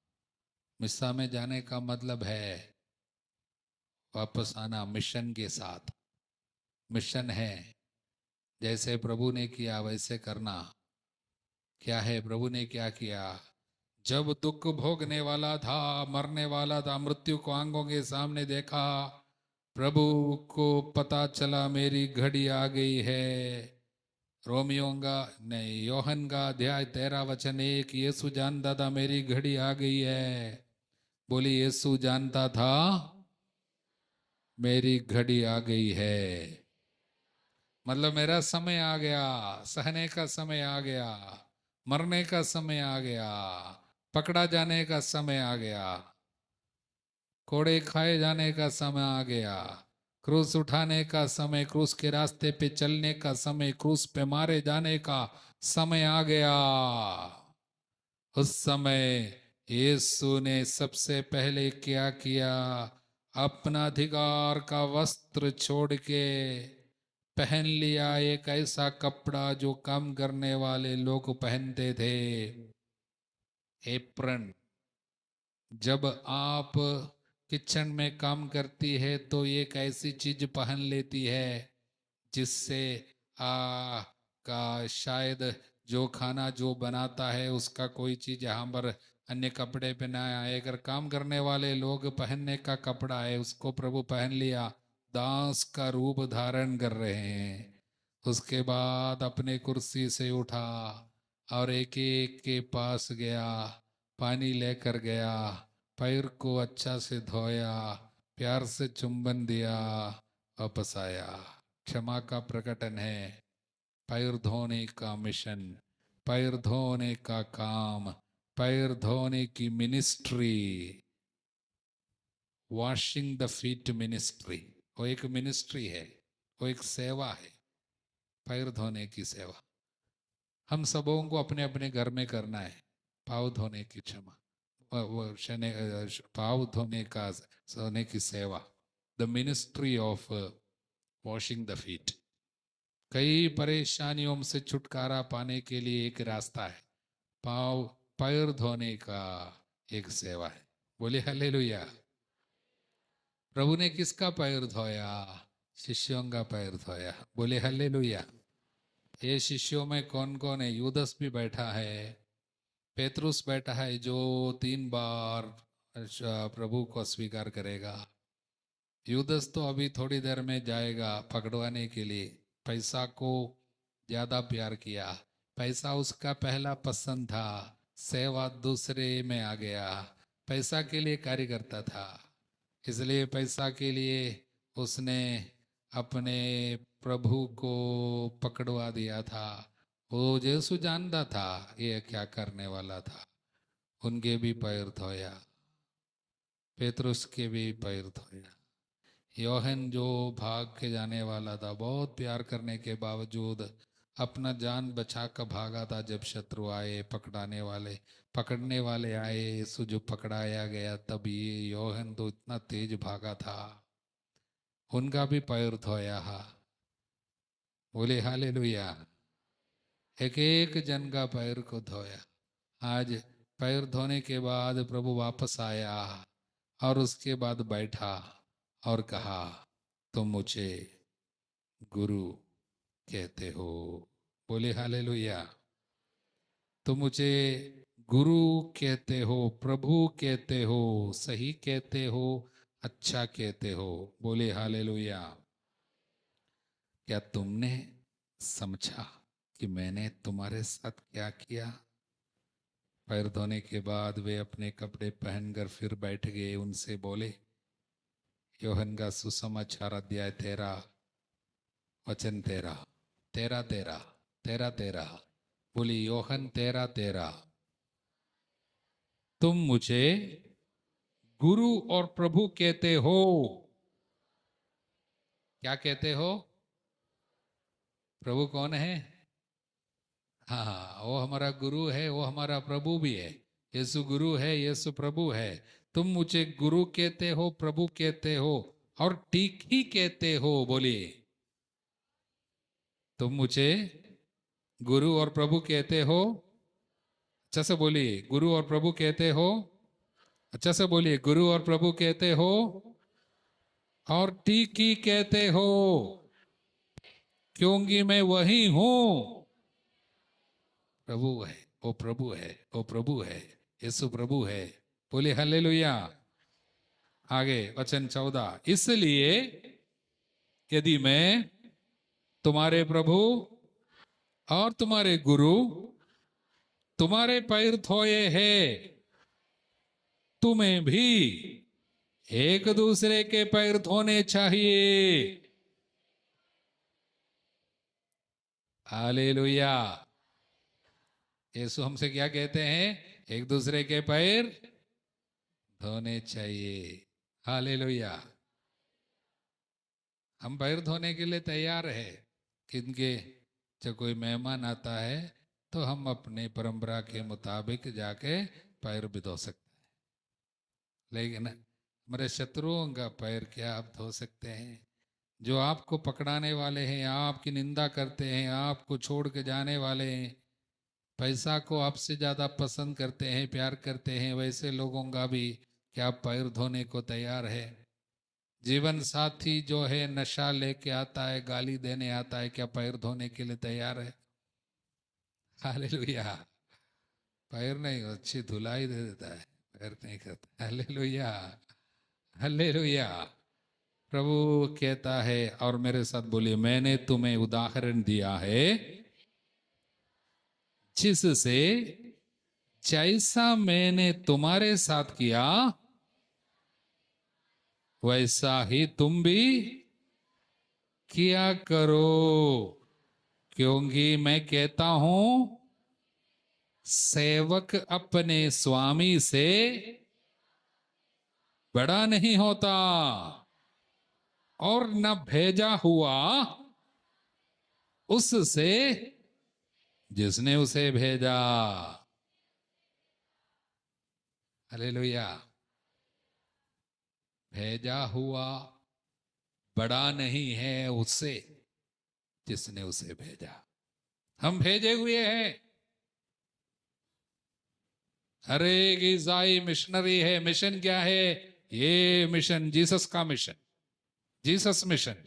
मिस्सा में जाने का मतलब है वापस आना मिशन के साथ। मिशन है जैसे प्रभु ने किया वैसे करना। क्या है प्रभु ने क्या किया? जब दुख भोगने वाला था, मरने वाला था, मृत्यु को आंखों के सामने देखा, प्रभु को पता चला मेरी घड़ी आ गई है। रोमियो का नहीं, योहन का अध्याय 13 वचन 1, यीशु जानता था मेरी घड़ी आ गई है। बोली यीशु जानता था मेरी घड़ी आ गई है। मतलब मेरा समय आ गया, सहने का समय आ गया, मरने का समय आ गया, पकड़ा जाने का समय आ गया, कोड़े खाए जाने का समय आ गया, क्रूस उठाने का समय, क्रूस के रास्ते पे चलने का समय, क्रूस पे मारे जाने का समय आ गया। उस समय यीशु ने सबसे पहले क्या किया? अपना अधिकार का वस्त्र छोड़ के पहन लिया एक ऐसा कपड़ा जो काम करने वाले लोग पहनते थे, एप्रन। जब आप किचन में काम करती है तो एक ऐसी चीज पहन लेती है जिससे आ का शायद जो खाना जो बनाता है उसका कोई चीज यहाँ पर अन्य कपड़े पे ना आए। अगर काम करने वाले लोग पहनने का कपड़ा है उसको प्रभु पहन लिया, दास का रूप धारण कर रहे हैं। उसके बाद अपने कुर्सी से उठा और एक एक के पास गया, पानी लेकर गया, पैर को अच्छा से धोया, प्यार से चुंबन दिया, वापस आया। क्षमा का प्रकटन है, पैर धोने का मिशन, पैर धोने का काम, पैर धोने की ministry, washing the feet ministry. वो एक मिनिस्ट्री है, वो एक सेवा है, पैर धोने की सेवा। हम सबों को अपने अपने घर में करना है पाँव धोने की क्षमा, पाँव धोने का सोने की सेवा, the ministry of washing the feet. कई परेशानियों से छुटकारा पाने के लिए एक रास्ता है, पाँव पैर धोने का एक सेवा है। बोले हालेलुया। प्रभु ने किसका पैर धोया? शिष्यों का पैर धोया। बोले हालेलुया। ये शिष्यों में कौन कौन है? यूदस भी बैठा है, पेतरुस बैठा है जो 3 बार प्रभु को स्वीकार करेगा। यूदस तो अभी थोड़ी देर में जाएगा पकड़वाने के लिए, पैसा को ज्यादा प्यार किया, पैसा उसका पहला पसंद था, सेवा दूसरे में आ गया। पैसा के लिए कार्य करता था, इसलिए पैसा के लिए उसने अपने प्रभु को पकड़वा दिया था। वो यीशु जानता था ये क्या करने वाला था। उनके भी पैर धोया, पेतरुस के भी पैर धोया। योहन जो भाग के जाने वाला था, बहुत प्यार करने के बावजूद अपना जान बचा कर भागा था। जब शत्रु आए, पकड़ने वाले आए, यीशु जो पकड़ाया गया, तब ये योहन तो इतना तेज भागा था, उनका भी पैर धोया। बोले हालेलुया। एक एक जन का पैर को धोया। आज पैर धोने के बाद प्रभु वापस आया और उसके बाद बैठा और कहा, तुम मुझे गुरु कहते हो। बोले हालेलुया। तुम मुझे गुरु कहते हो, प्रभु कहते हो, सही कहते हो, अच्छा कहते हो। बोले हालेलुया। क्या तुमने समझा कि मैंने तुम्हारे साथ क्या किया? पैर धोने के बाद वे अपने कपड़े पहनकर फिर बैठ गए। उनसे बोले, योहन का सुसमाचार अध्याय 13 वचन 13, 13, 13, 13, 13। बोली योहन 13, 13। तुम मुझे गुरु और प्रभु कहते हो। क्या कहते हो? प्रभु कौन है? हाँ, वो हमारा गुरु है, वो हमारा प्रभु भी है। यीशु गुरु है, यीशु प्रभु है। तुम मुझे गुरु कहते हो, प्रभु कहते हो और ठीक ही कहते हो। बोलिए, तुम मुझे गुरु और प्रभु कहते हो। अच्छा से बोलिए, गुरु और प्रभु कहते हो। अच्छा से बोलिए, गुरु और प्रभु कहते हो और ठीक ही कहते हो, क्योंकि मैं वही हूं। प्रभु है, वो प्रभु है, वो प्रभु है, यीशु प्रभु है। बोले हालेलुया। आगे वचन 14। इसलिए यदि मैं तुम्हारे प्रभु और तुम्हारे गुरु तुम्हारे पैर धोए हैं, तुम्हें भी एक दूसरे के पैर धोने चाहिए। हालेलुया। यीशु हमसे क्या कहते हैं? एक दूसरे के पैर धोने चाहिए। हालेलुया। हम पैर धोने के लिए तैयार है। किनके? जब कोई मेहमान आता है तो हम अपने परंपरा के मुताबिक जाके पैर भी धो सकते हैं, लेकिन हमारे शत्रुओं का पैर क्या आप धो सकते हैं? जो आपको पकड़ाने वाले हैं, आपकी निंदा करते हैं, आपको छोड़ के जाने वाले हैं, पैसा को आपसे ज्यादा पसंद करते हैं, प्यार करते हैं, वैसे लोगों का भी क्या पैर धोने को तैयार है? जीवन साथी जो है नशा लेके आता है, गाली देने आता है, क्या पैर धोने के लिए तैयार है? हालेलुया। पैर नहीं, अच्छी धुलाई दे देता है, पैर नहीं करता। Hallelujah, hallelujah. प्रभु कहता है, और मेरे साथ बोलिए, मैंने तुम्हें उदाहरण दिया है जिससे जैसा मैंने तुम्हारे साथ किया वैसा ही तुम भी किया करो, क्योंकि मैं कहता हूं सेवक अपने स्वामी से बड़ा नहीं होता, और न भेजा हुआ उससे जिसने उसे भेजा। हालेलुया। भेजा हुआ बड़ा नहीं है उससे जिसने उसे भेजा। हम भेजे हुए हैं। हर एक ईसाई मिशनरी है। मिशन क्या है? ये मिशन जीसस का मिशन, जीसस मिशन,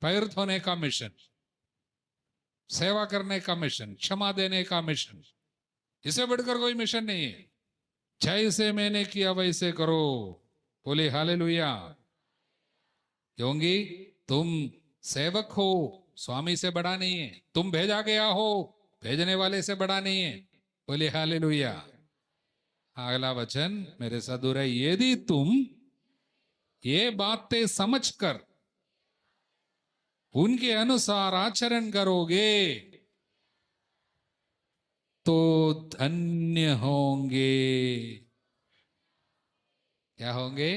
पैर धोने का मिशन, सेवा करने का मिशन, क्षमा देने का मिशन। इससे बढ़कर कोई मिशन नहीं है। जैसे मैंने किया वैसे करो। बोले हालेलुया। क्योंकि तुम सेवक हो, स्वामी से बड़ा नहीं है। तुम भेजा गया हो, भेजने वाले से बड़ा नहीं है। बोले हालेलुया। अगला वचन मेरे साथ हो रहा है, यदि तुम ये बातें समझकर उनके अनुसार आचरण करोगे तो धन्य होंगे। क्या होंगे?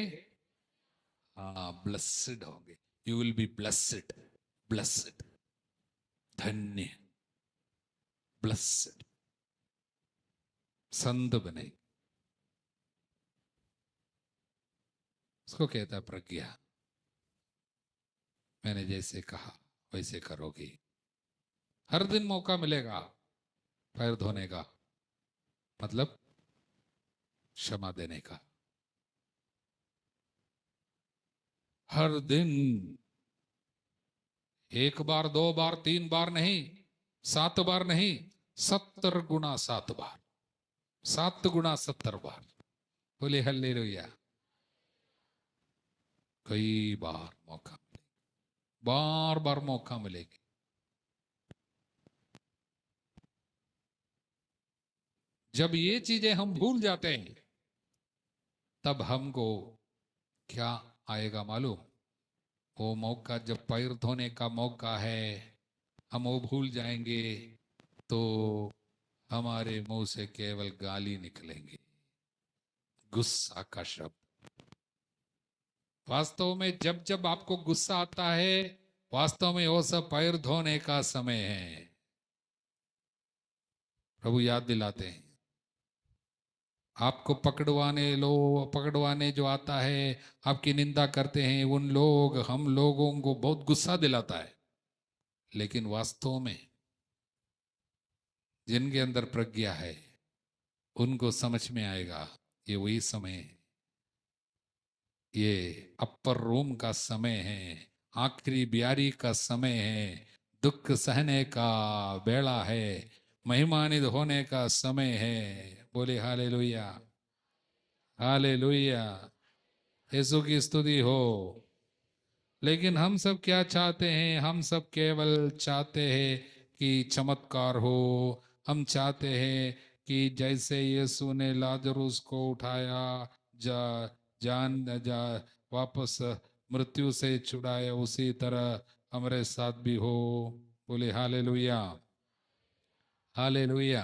हाँ, ब्लेस्ड होंगे। You will be blessed, blessed, धन्य, ब्लेस्ड, संत बने। उसको कहता है प्रज्ञा। मैंने जैसे कहा वैसे करोगी। हर दिन मौका मिलेगा पैर धोने का, मतलब क्षमा देने का। हर दिन, एक बार, दो बार, तीन बार नहीं, 7 बार नहीं, 70 गुना 7 बार, 7 गुना 70 बार। बोले हालेलुया। कई बार मौका मिलेगा, बार बार मौका मिलेगी। जब ये चीजें हम भूल जाते हैं तब हमको क्या आएगा मालूम? वो मौका, जब पैर धोने का मौका है, हम वो भूल जाएंगे तो हमारे मुंह से केवल गाली निकलेंगे, गुस्सा का शब्द। वास्तव में जब जब आपको गुस्सा आता है, वास्तव में वो सब पैर धोने का समय है। प्रभु याद दिलाते हैं, आपको पकड़वाने जो आता है, आपकी निंदा करते हैं, उन लोग, हम लोगों को बहुत गुस्सा दिलाता है। लेकिन वास्तव में जिनके अंदर प्रज्ञा है उनको समझ में आएगा ये वही समय है, ये अपर रूम का समय है, आखिरी ब्यारी का समय है, दुख सहने का बेला है, महिमानित होने का समय है। बोले हालेलुया, हालेलुया, यीशु की स्तुति हो। लेकिन हम सब क्या चाहते हैं? हम सब केवल चाहते हैं कि चमत्कार हो। हम चाहते हैं कि जैसे यीशु ने लाजरूस को उठाया, जा जान जा वापस मृत्यु से छुड़ाया, उसी तरह हमारे साथ भी हो। बोले हालेलुया, हालेलुया।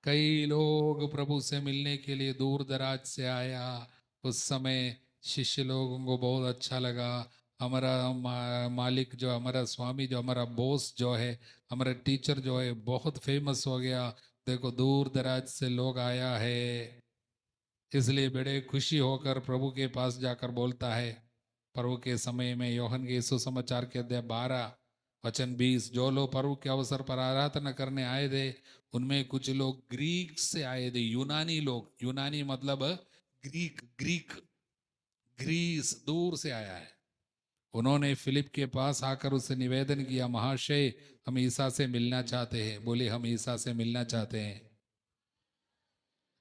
कई लोग प्रभु से मिलने के लिए दूर दराज से आया। उस समय शिष्य लोगों को बहुत अच्छा लगा। हमारा मालिक जो, हमारा स्वामी जो, हमारा बॉस जो है, हमारा टीचर जो है, बहुत फेमस हो गया। देखो दूर दराज से लोग आया है। इसलिए बड़े खुशी होकर प्रभु के पास जाकर बोलता है। प्रभु के समय में यूहन्ना के सुसमाचार के अध्याय 12 वचन 20, जो लोग प्रभु के अवसर पर आराधना करने आए थे उनमें कुछ लोग ग्रीक से आए थे, यूनानी लोग। यूनानी मतलब ग्रीक, ग्रीक, ग्रीस दूर से आया है। उन्होंने फिलिप के पास आकर उससे निवेदन किया, महाशय हम ईसा से मिलना चाहते हैं। बोले हम ईसा से मिलना चाहते हैं,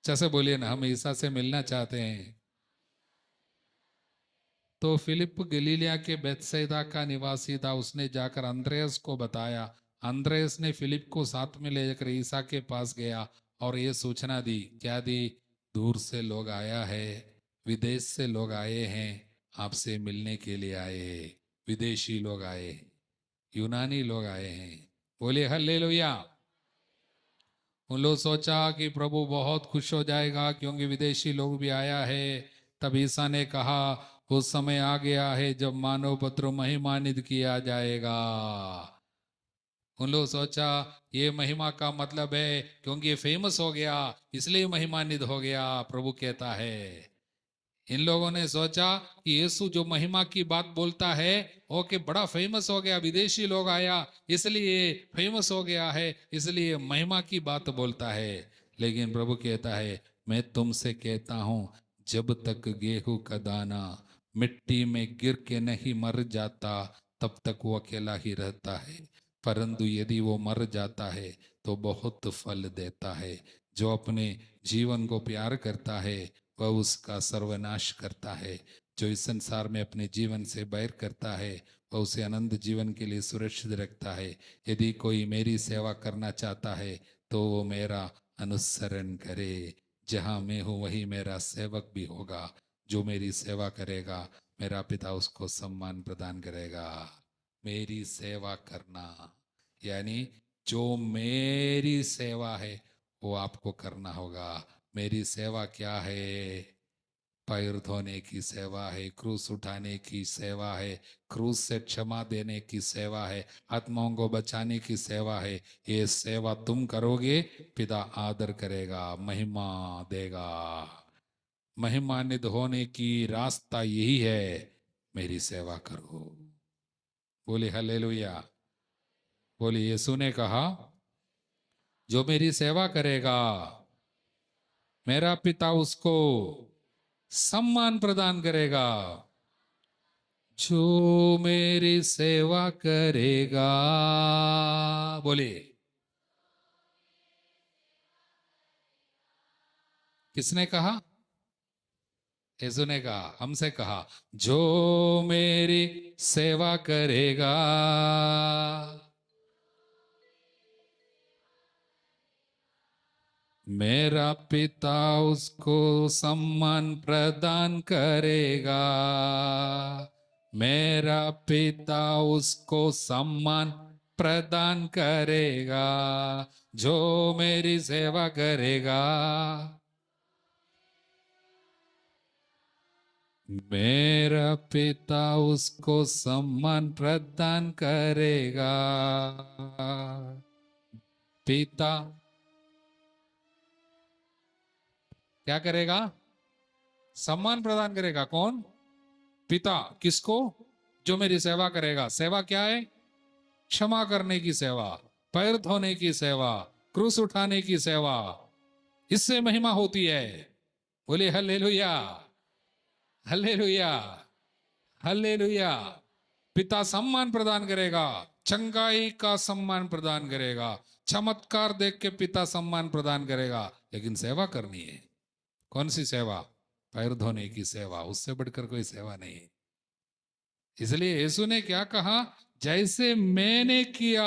जैसे बोलिए ना, हम ईसा से मिलना चाहते हैं। तो फिलिप गलीलिया के बेथसैदा का निवासी था, उसने जाकर अंद्रेस को बताया। अंद्रेस ने फिलिप को साथ में ले जाकर ईसा के पास गया और ये सूचना दी। क्या दी? दूर से लोग आया है, विदेश से लोग आए हैं, आपसे मिलने के लिए आए हैं। विदेशी लोग आए हैं, यूनानी लोग आए हैं। बोले हालेलुया। उन लोग सोचा कि प्रभु बहुत खुश हो जाएगा क्योंकि विदेशी लोग भी आया है। तब ईसा ने कहा, उस समय आ गया है जब मानव पुत्र महिमान्वित किया जाएगा। उन लोग सोचा ये महिमा का मतलब है क्योंकि ये फेमस हो गया इसलिए महिमान्वित हो गया। प्रभु कहता है, इन लोगों ने सोचा कि यीशु जो महिमा की बात बोलता है ओके बड़ा फेमस हो गया, विदेशी लोग आया इसलिए फेमस हो गया है, इसलिए महिमा की बात बोलता है। लेकिन प्रभु कहता है, मैं तुमसे कहता हूं, जब तक गेहूं का दाना मिट्टी में गिर के नहीं मर जाता तब तक वो अकेला ही रहता है, परंतु यदि वो मर जाता है तो बहुत फल देता है। जो अपने जीवन को प्यार करता है वह उसका सर्वनाश करता है। जो इस संसार में अपने जीवन से बैर करता है वह उसे अनंत जीवन के लिए सुरक्षित रखता है। यदि कोई मेरी सेवा करना चाहता है तो वो मेरा अनुसरण करे। जहाँ मैं हूँ वही मेरा सेवक भी होगा। जो मेरी सेवा करेगा मेरा पिता उसको सम्मान प्रदान करेगा। मेरी सेवा करना यानी जो मेरी सेवा है वो आपको करना होगा। मेरी सेवा क्या है? पैर धोने की सेवा है, क्रूस उठाने की सेवा है, क्रूस से क्षमा देने की सेवा है, आत्माओं को बचाने की सेवा है। ये सेवा तुम करोगे, पिता आदर करेगा, महिमा देगा। महिमान्वित होने की रास्ता यही है, मेरी सेवा करो। बोले हालेलुया। बोले यीशु ने कहा, जो मेरी सेवा करेगा मेरा पिता उसको सम्मान प्रदान करेगा। जो मेरी सेवा करेगा, बोले किसने कहा? यीशु ने कहा, हमसे कहा, जो मेरी सेवा करेगा मेरा पिता उसको सम्मान प्रदान करेगा। मेरा पिता उसको सम्मान प्रदान करेगा। जो मेरी सेवा करेगा मेरा पिता उसको सम्मान प्रदान करेगा। पिता क्या करेगा? सम्मान प्रदान करेगा। कौन? पिता। किसको? जो मेरी सेवा करेगा। सेवा क्या है? क्षमा करने की सेवा, पैर धोने की सेवा, क्रूस उठाने की सेवा। इससे महिमा होती है। बोले हल्लेलुया, हल्लेलुया, हल्लेलुया। पिता सम्मान प्रदान करेगा, चंगाई का सम्मान प्रदान करेगा, चमत्कार देख के पिता सम्मान प्रदान करेगा। लेकिन सेवा करनी है। कौन सी सेवा? पैर धोने की सेवा। उससे बढ़कर कोई सेवा नहीं। इसलिए यीशु ने क्या कहा? जैसे मैंने किया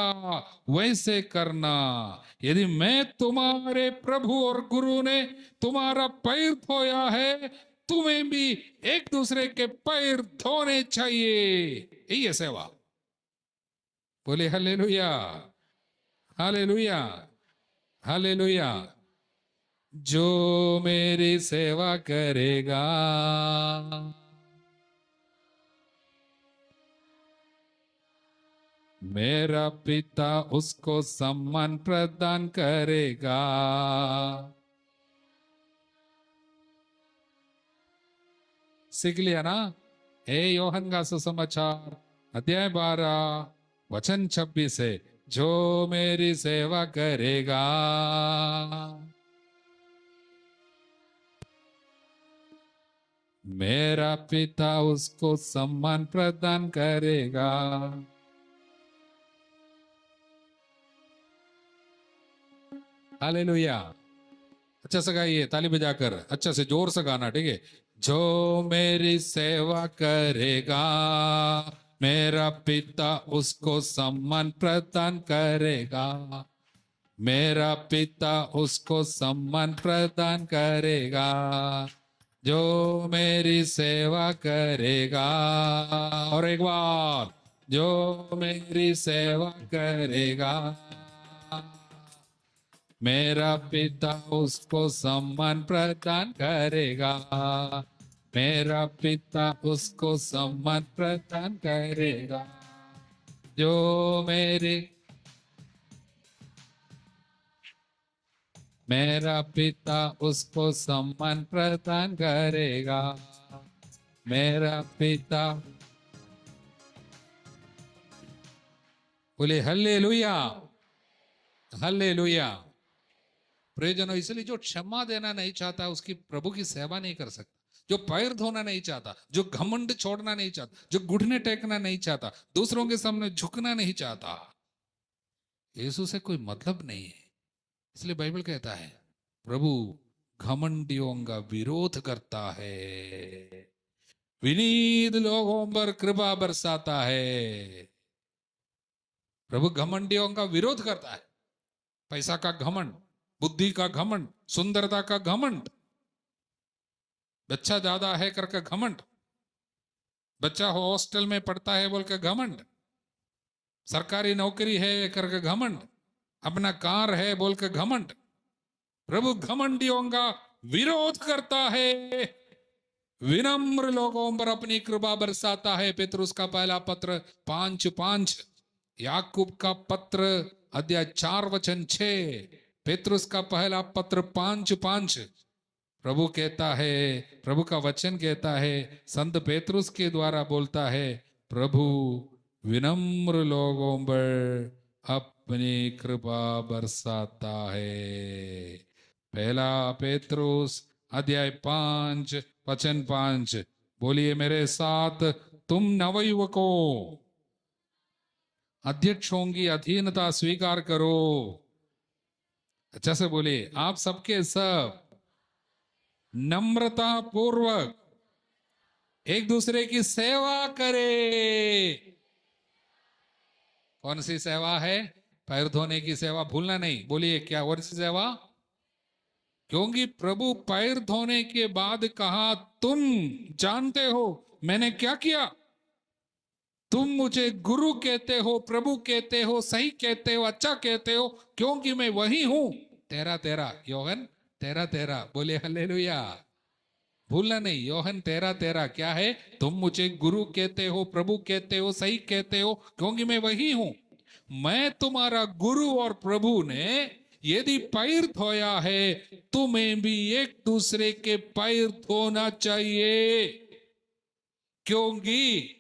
वैसे करना। यदि मैं तुम्हारे प्रभु और गुरु ने तुम्हारा पैर धोया है, तुम्हें भी एक दूसरे के पैर धोने चाहिए। यही है सेवा। बोले हालेलुया, हालेलुया, हालेलुया। जो मेरी सेवा करेगा मेरा पिता उसको सम्मान प्रदान करेगा। सीख लिया ना? हे योहन का सुसमाचार अध्याय 12 वचन 26 है, जो मेरी सेवा करेगा मेरा पिता उसको सम्मान प्रदान करेगा। हालेलुया। अच्छा से गाइए, ताली बजाकर अच्छा से जोर से गाना, ठीक है। जो मेरी सेवा करेगा मेरा पिता उसको सम्मान प्रदान करेगा। मेरा पिता उसको सम्मान प्रदान करेगा। जो मेरी सेवा करेगा, और एक बार, जो मेरी सेवा करेगा मेरा पिता उसको सम्मान प्रदान करेगा। मेरा पिता उसको सम्मान प्रदान करेगा। जो मेरा पिता उसको सम्मान प्रदान करेगा। मेरा पिता, बोले हल्लेलुया, हल्लेलुया। प्रियजनों, इसलिए जो क्षमा देना नहीं चाहता उसकी प्रभु की सेवा नहीं कर सकता। जो पैर धोना नहीं चाहता, जो घमंड छोड़ना नहीं चाहता, जो घुटने टेकना नहीं चाहता, दूसरों के सामने झुकना नहीं चाहता, यीशु से कोई मतलब नहीं है। इसलिए बाइबल कहता है प्रभु घमंडियों का विरोध करता है, विनीत लोगों पर कृपा बरसाता है। प्रभु घमंडियों का विरोध करता है। पैसा का घमंड, बुद्धि का घमंड, सुंदरता का घमंड, बच्चा ज्यादा है करके घमंड, बच्चा हॉस्टल में पढ़ता है बोल के घमंड, सरकारी नौकरी है करके घमंड, अपना कार है बोल के घमंड। प्रभु घमंडियों का विरोध करता है, विनम्र लोगों पर अपनी कृपा बरसाता है। पेतरुस का पहला पत्र 5:5, याकूब का पत्र अध्याय 4:6, पेतरुस का पहला पत्र 5:5। प्रभु कहता है, प्रभु का वचन कहता है, संत पेतरुस के द्वारा बोलता है, प्रभु विनम्र लोगों पर अपनी कृपा बरसाता है। पहला पेतरुस अध्याय 5:5। बोलिए मेरे साथ, तुम नवयुवकों अध्यक्षों की अधीनता स्वीकार करो। अच्छा से बोलिए, आप सबके सब नम्रता पूर्वक एक दूसरे की सेवा करे। कौन सी सेवा है? पैर धोने की सेवा भूलना नहीं। बोलिए क्या और सी सेवा? क्योंकि प्रभु पैर धोने के बाद कहा, तुम जानते हो मैंने क्या किया। तुम मुझे गुरु कहते हो, प्रभु कहते हो, सही कहते हो, अच्छा कहते हो, क्योंकि मैं वही हूं। 13:13 योहन 13:13। बोले हालेलुया। भूलना नहीं, योहन 13:13 क्या है? तुम मुझे गुरु कहते हो, प्रभु कहते हो, सही कहते हो, क्योंकि मैं वही हूं। मैं तुम्हारा गुरु और प्रभु ने यदि पैर धोया है, तुम्हें भी एक दूसरे के पैर धोना चाहिए। क्योंकि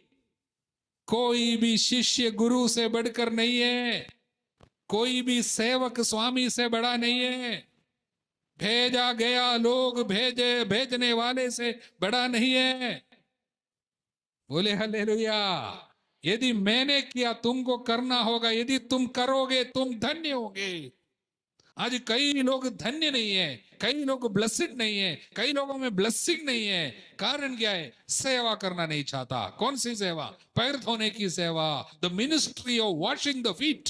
कोई भी शिष्य गुरु से बढ़कर नहीं है, कोई भी सेवक स्वामी से बड़ा नहीं है, भेजा गया लोग भेजने वाले से बड़ा नहीं है। बोले हालेलुया। यदि मैंने किया तुमको करना होगा, यदि तुम करोगे तुम धन्य होगे। आज कई लोग धन्य नहीं है, कई लोग ब्लेसिड नहीं है, कई लोगों में ब्लेसिंग नहीं है। कारण क्या है? सेवा करना नहीं चाहता। कौन सी सेवा? पैर धोने की सेवा। The ministry of washing the feet,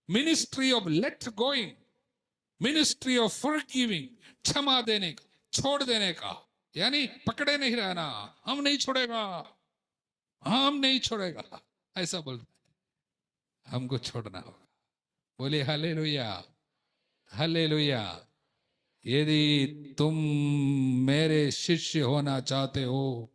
ministry of let going, ministry of forgiving, क्षमा देने का, छोड़ देने का, यानी पकड़े नहीं रहना। हम नहीं छोड़ेगा, हम नहीं छोड़ेगा, ऐसा बोलता है। हमको छोड़ना होगा। बोले हालेलुया, हालेलुया। यदि तुम मेरे शिष्य होना चाहते हो,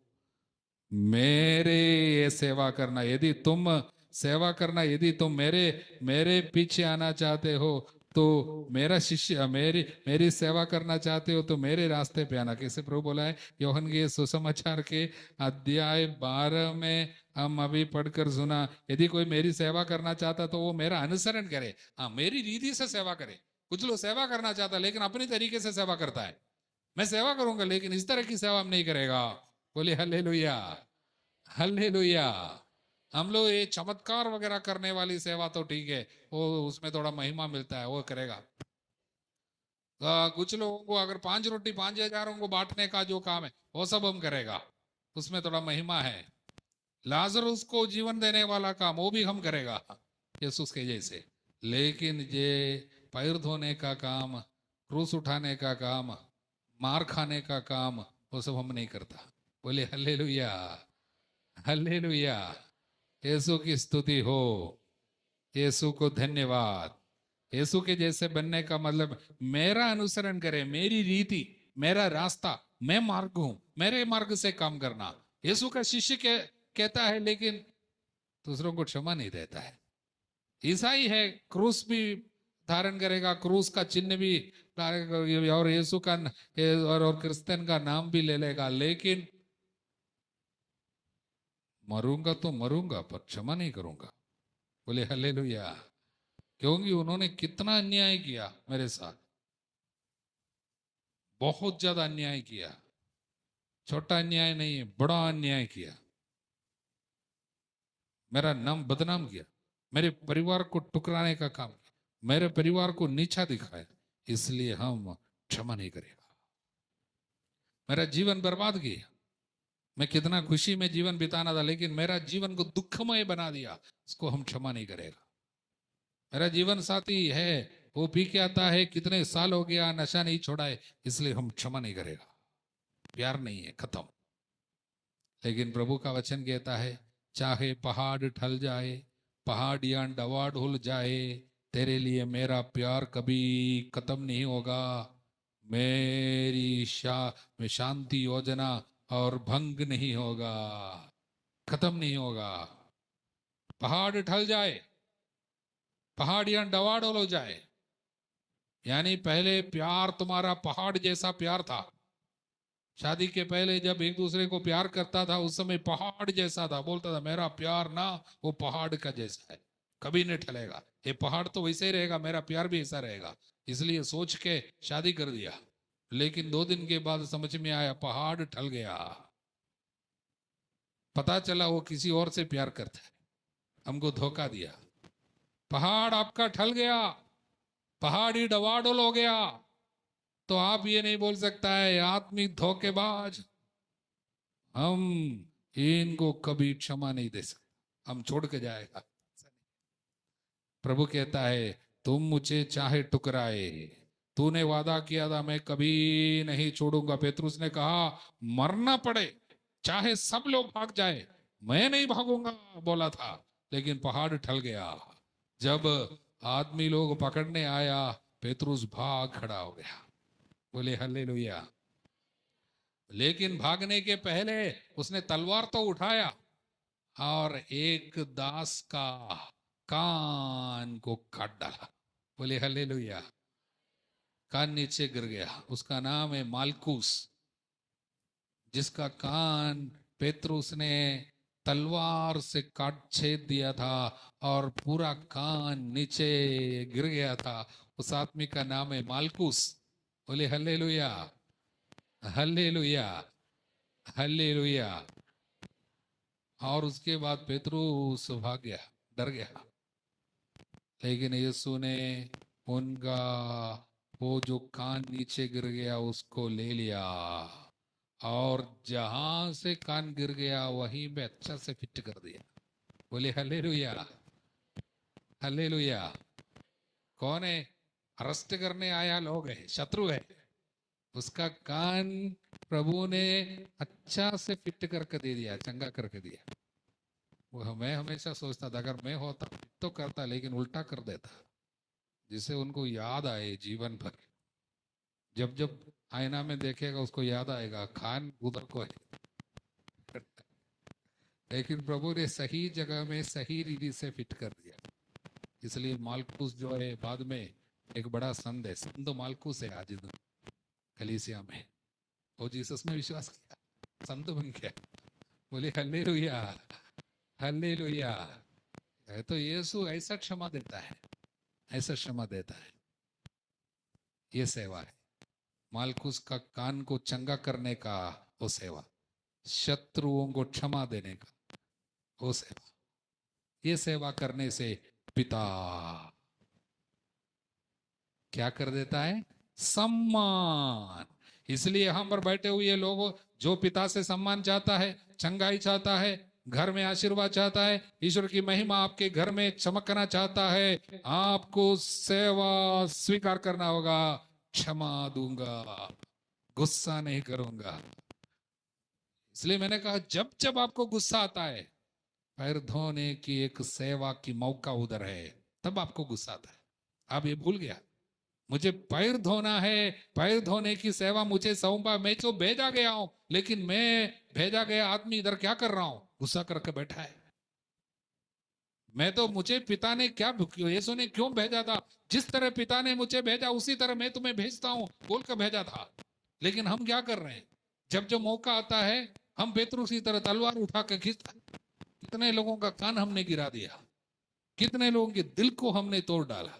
मेरे ये सेवा करना, यदि तुम सेवा करना, यदि तुम मेरे पीछे आना चाहते हो, तो मेरा शिष्य मेरी मेरी सेवा करना चाहते हो तो मेरे रास्ते पे आना। कैसे प्रभु बोला है यूहन्ना के सुसमाचार के अध्याय 12 में हम अभी पढ़कर सुना, यदि कोई मेरी सेवा करना चाहता तो वो मेरा अनुसरण करे, हाँ मेरी रीति से सेवा करे। कुछ लोग सेवा करना चाहता लेकिन अपनी तरीके से सेवा करता है, मैं सेवा करूंगा लेकिन इस तरह की सेवा हम नहीं करेगा। बोले हल्लेलुया, हल्लेलुया। हम लोग ये चमत्कार वगैरह करने वाली सेवा तो ठीक है, वो उसमें थोड़ा महिमा मिलता है, वो करेगा। कुछ लोगों को अगर 5 रोटी 5,000 को बांटने का जो काम है वो सब हम करेगा, उसमें थोड़ा महिमा है। लाजरुस को जीवन देने वाला काम वो भी हम करेगा यीशु के जैसे। लेकिन ये पैर धोने का काम, क्रूस उठाने का काम, मार खाने का काम, वो सब हम नहीं करता। बोले हल्लेलुया, हल्लेलुया। यीशु की स्तुति हो, यीशु को धन्यवाद। यीशु के जैसे बनने का मतलब मेरा अनुसरण करे, मेरी रीति, मेरा रास्ता, मैं मार्ग हूं, मेरे मार्ग से काम करना। यीशु का शिष्य कहता है लेकिन दूसरों को क्षमा नहीं देता है। ईसाई है, क्रूस भी धारण करेगा, क्रूस का चिन्ह भी और यीशु का और क्रिश्चियन का नाम भी ले लेगा, लेकिन मरूंगा तो मरूंगा पर क्षमा नहीं करूंगा। बोले हल्लेलुया। क्योंकि उन्होंने कितना अन्याय किया मेरे साथ, बहुत ज्यादा अन्याय किया। छोटा अन्याय नहीं है, बड़ा अन्याय किया, मेरा नाम बदनाम किया, मेरे परिवार को टुकराने का काम किया, मेरे परिवार को नीचा दिखाया, इसलिए हम क्षमा नहीं करेगा। मेरा जीवन बर्बाद किया, मैं कितना खुशी में जीवन बिताना था लेकिन मेरा जीवन को दुखमय बना दिया, इसको हम क्षमा नहीं करेगा। मेरा जीवन साथी है, वो पी के आता है, कितने साल हो गया नशा नहीं छोड़ा है, इसलिए हम क्षमा नहीं करेगा। प्यार नहीं है, खत्म। लेकिन प्रभु का वचन कहता है चाहे पहाड़ ठल जाए, पहाड़ियां डवाडोल जाए, तेरे लिए मेरा प्यार कभी खत्म नहीं होगा। मेरी शांति योजना और भंग नहीं होगा, खत्म नहीं होगा। पहाड़ ठल जाए, पहाड़ियां डवाडोल हो जाए, यानी पहले प्यार तुम्हारा पहाड़ जैसा प्यार था। शादी के पहले जब एक दूसरे को प्यार करता था उस समय पहाड़ जैसा था, बोलता था मेरा प्यार ना वो पहाड़ का जैसा है, कभी नहीं ठलेगा। ये पहाड़ तो वैसे ही रहेगा, मेरा प्यार भी ऐसा रहेगा, इसलिए सोच के शादी कर दिया। लेकिन 2 दिन के बाद समझ में आया पहाड़ ठल गया, पता चला वो किसी और से प्यार करता है, हमको धोखा दिया। पहाड़ आपका ठल गया, पहाड़ी डवाडोल हो गया, तो आप ये नहीं बोल सकता है आत्मिक धोखेबाज, हम इनको कभी क्षमा नहीं दे सकते, हम छोड़ के जाएगा। प्रभु कहता है तुम मुझे चाहे टुकराए, तूने वादा किया था मैं कभी नहीं छोड़ूंगा। पेतरुस ने कहा मरना पड़े, चाहे सब लोग भाग जाए, मैं नहीं भागूंगा बोला था, लेकिन पहाड़ ठल गया। जब आदमी लोग पकड़ने आया पेतरुस भाग खड़ा हो गया। बोले हल्लेलुया। लेकिन भागने के पहले उसने तलवार तो उठाया और एक दास का कान को काट डाला। बोले हल्लेलुया। कान नीचे गिर गया, उसका नाम है मालकुस, जिसका कान पेतरुस ने तलवार से काट छेद दिया था और पूरा कान नीचे गिर गया था। उस आदमी का नाम है मालकुस। बोले हल्लेलुया, हल्लेलुया, हल्लेलुया। और उसके बाद पेतरुस भाग गया, डर गया, लेकिन यीशु ने उनका वो जो कान नीचे गिर गया उसको ले लिया और जहां से कान गिर गया वहीं पे अच्छा से फिट कर दिया। बोले हल्लेलुया, हल्लेलुया। कौन है? अरेस्ट करने आया लोग है, शत्रु है, उसका कान प्रभु ने अच्छा से फिट करके दे दिया, चंगा करके दिया। वो मैं हमेशा सोचता था अगर मैं होता तो करता, लेकिन उल्टा कर देता, जिससे उनको याद आए जीवन भर। जब जब आईना में देखेगा उसको याद आएगा खान उधर को है। लेकिन प्रभु ने सही जगह में सही रीति से फिट कर दिया, इसलिए मालकुस जो है बाद में एक बड़ा संत है, संत मालकूस है आज कलीसिया में। वो जीसस में विश्वास किया, संत बन गया। बोले हालेलुया, हालेलुया। तो यीशु ऐसा क्षमा देता है, ऐसा क्षमा देता है। ये सेवा है, मालकुस का कान को चंगा करने का वो सेवा, शत्रुओं को क्षमा देने का वो सेवा। ये सेवा करने से पिता क्या कर देता है? सम्मान। इसलिए हम पर बैठे हुए लोग, जो पिता से सम्मान चाहता है, चंगाई चाहता है, घर में आशीर्वाद चाहता है, ईश्वर की महिमा आपके घर में चमकना चाहता है, आपको सेवा स्वीकार करना होगा। क्षमा दूंगा, गुस्सा नहीं करूंगा। इसलिए मैंने कहा जब जब आपको गुस्सा आता है, पैर धोने की एक सेवा की मौका उधर है, तब आपको गुस्सा आता है। आप ये भूल गया, मुझे पैर धोना है, पैर धोने की सेवा मुझे सौंपा, मैं तो भेजा गया हूं, लेकिन मैं भेजा गया आदमी इधर क्या कर रहा हूं? गुस्सा करके बैठा है। मैं तो, मुझे पिता ने क्या, यीशु ने क्यों भेजा था? जिस तरह पिता ने मुझे भेजा उसी तरह मैं तुम्हें भेजता हूं बोल कर भेजा था। लेकिन हम क्या कर रहे हैं? जब जो मौका आता है, हम पेतरुस की तरह तलवार उठा कर खींचते। कितने लोगों का कान हमने गिरा दिया, कितने लोगों के दिल को हमने तोड़ डाला,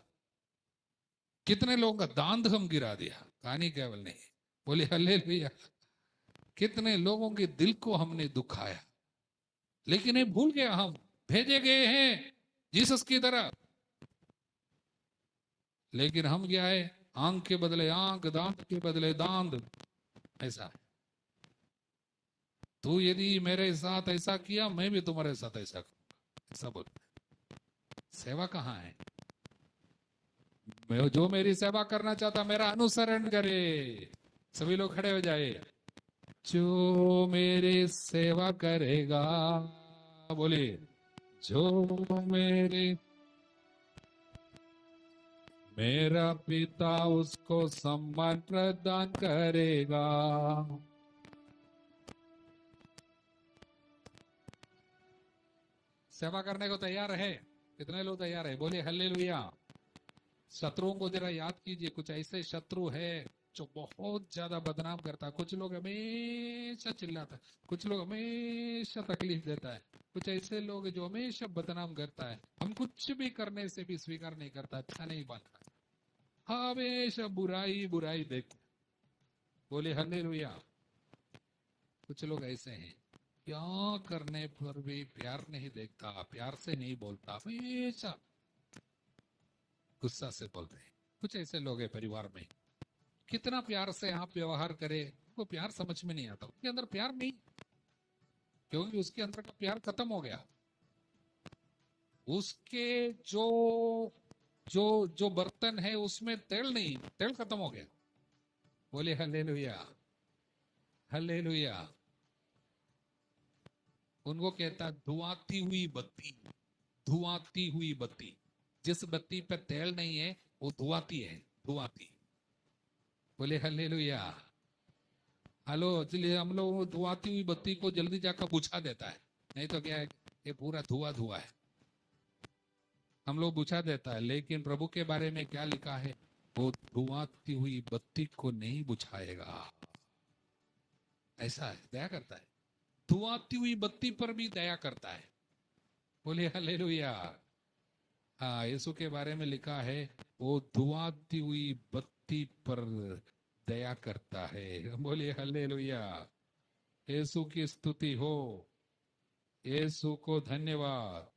कितने लोगों का दांत हम गिरा दिया। कहानी केवल नहीं, बोले हालेलुया। कितने लोगों के दिल को हमने दुखाया, लेकिन ये भूल गया हम भेजे गए हैं जीसस की तरह। लेकिन हम क्या है? आंख के बदले आंख, दांत के बदले दांत। ऐसा है, तू यदि मेरे साथ ऐसा किया, मैं भी तुम्हारे साथ ऐसा करूंगा, ऐसा बोल। सेवा कहाँ है? मैं, जो मेरी सेवा करना चाहता मेरा अनुसरण करे। सभी लोग खड़े हो जाए। जो मेरी सेवा करेगा, बोले, जो मेरा पिता उसको सम्मान प्रदान करेगा। सेवा करने को तैयार है? कितने लोग तैयार है? बोले हालेलुया। शत्रुओं को जरा याद कीजिए, कुछ ऐसे शत्रु है जो बहुत ज्यादा बदनाम करता है। कुछ लोग हमेशा चिल्लाता है, कुछ लोग हमेशा तकलीफ देता है, कुछ ऐसे लोग जो हमेशा बदनाम करता है। हम कुछ भी करने से भी स्वीकार नहीं करता, अच्छा नहीं बनता, हमेशा बुराई बुराई देख। बोले हालेलुया। कुछ लोग ऐसे हैं, क्या करने पर भी प्यार नहीं देखता, प्यार से नहीं बोलता, हमेशा गुस्सा से बोलते हैं। कुछ ऐसे लोग हैं परिवार में, कितना प्यार से आप व्यवहार करें, वो प्यार समझ में नहीं आता, उसके अंदर प्यार नहीं, क्योंकि उसके अंदर का प्यार खत्म हो गया। उसके जो जो जो बर्तन है उसमें तेल नहीं, तेल खत्म हो गया। बोले हालेलुया, हालेलुया। उनको कहता धुआती हुई बत्ती, धुआती हुई बत्ती। जिस बत्ती पे तेल नहीं है वो धुआती है, धुआती। बोले हालेलुया। हेलो, इसलिए हम लोग धुआती हुई बत्ती को जल्दी जाकर बुझा देता है, नहीं तो क्या है, ये पूरा धुआं धुआं है, हम लोग बुझा देता है। लेकिन प्रभु के बारे में क्या लिखा है? वो धुआती हुई बत्ती को नहीं बुझाएगा। ऐसा है, दया करता है, धुआती हुई बत्ती पर भी दया करता है। बोले हालेलुया। हाँ, यीशु के बारे में लिखा है, वो धुआती हुई बत्ती पर दया करता है। बोले हालेलुया। यीशु की स्तुति हो, यीशु को धन्यवाद।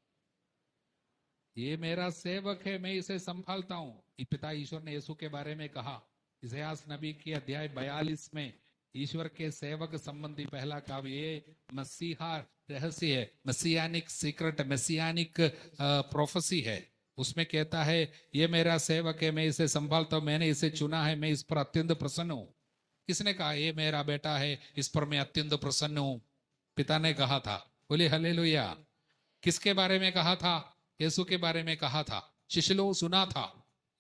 ये मेरा सेवक है, मैं इसे संभालता हूं। पिता ईश्वर ने यीशु के बारे में कहा, इसायास नबी की अध्याय 42 में, ईश्वर के सेवक संबंधी पहला काव्य, ये मसीहा रहस्य है, मसीयानिक सीक्रेट, मसीयानिक प्रोफेसी है। उसमें कहता है, ये मेरा सेवक है, मैं इसे संभालता हूं, मैंने इसे चुना है, मैं इस पर अत्यंत प्रसन्न हूं। किसने कहा? ये मेरा बेटा है, इस पर मैं अत्यंत प्रसन्न हूं। पिता ने कहा था। बोले हालेलुया। किसके बारे में कहा था? यीशु के बारे में कहा था। शिष्य लोग सुना था,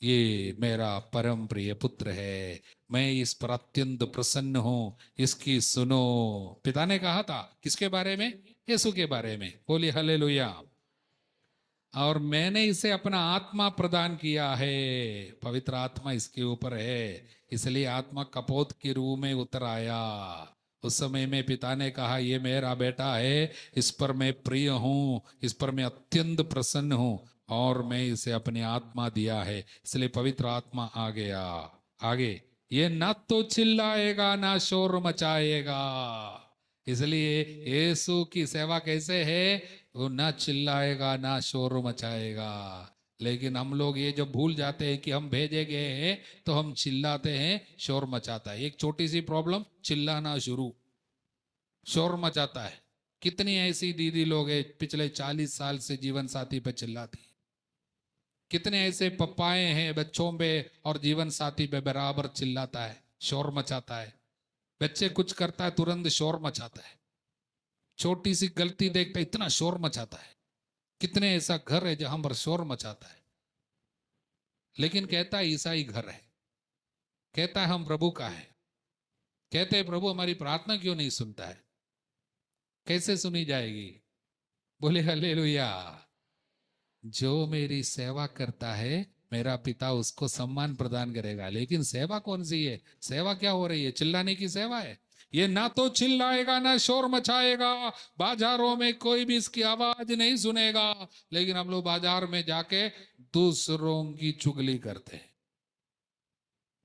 ये मेरा परम प्रिय पुत्र है, मैं इस पर अत्यंत प्रसन्न हूं, इसकी सुनो। पिता ने कहा था। किसके बारे में? यीशु के बारे में। बोले हालेलुया। और मैंने इसे अपना आत्मा प्रदान किया है। पवित्र आत्मा इसके ऊपर है, इसलिए आत्मा कपोत के रूप में उतर आया। उस समय में पिता ने कहा, ये मेरा बेटा है, इस पर मैं प्रिय हूं, इस पर मैं अत्यंत प्रसन्न हूं, और मैं इसे अपनी आत्मा दिया है। इसलिए पवित्र आत्मा आ गया। आगे, ये ना तो चिल्लाएगा ना शोर मचाएगा। इसलिए यीशु की सेवा कैसे है? वो ना चिल्लाएगा ना शोर मचाएगा। लेकिन हम लोग ये जो भूल जाते हैं कि हम भेजे गए हैं, तो हम चिल्लाते हैं, शोर मचाता है। एक छोटी सी प्रॉब्लम, चिल्लाना शुरू, शोर मचाता है। कितनी ऐसी दीदी लोग हैं पिछले 40 साल से जीवन साथी पे चिल्लाती हैं। कितने ऐसे पप्पाए हैं बच्चों पे और जीवन साथी पे बराबर चिल्लाता है, शोर मचाता है। बच्चे कुछ करता है तुरंत शोर मचाता है, छोटी सी गलती देखते इतना शोर मचाता है। कितने ऐसा घर है जहां पर शोर मचाता है, लेकिन कहता है ईसाई घर है, कहता है हम प्रभु का है, कहते हैं प्रभु हमारी प्रार्थना क्यों नहीं सुनता है? कैसे सुनी जाएगी? बोले हालेलुया। जो मेरी सेवा करता है मेरा पिता उसको सम्मान प्रदान करेगा। लेकिन सेवा कौन सी है? सेवा क्या हो रही है? चिल्लाने की सेवा है। ये ना तो चिल्लाएगा ना शोर मचाएगा, बाजारों में कोई भी इसकी आवाज नहीं सुनेगा। लेकिन हम लोग बाजार में जाके दूसरों की चुगली करते हैं,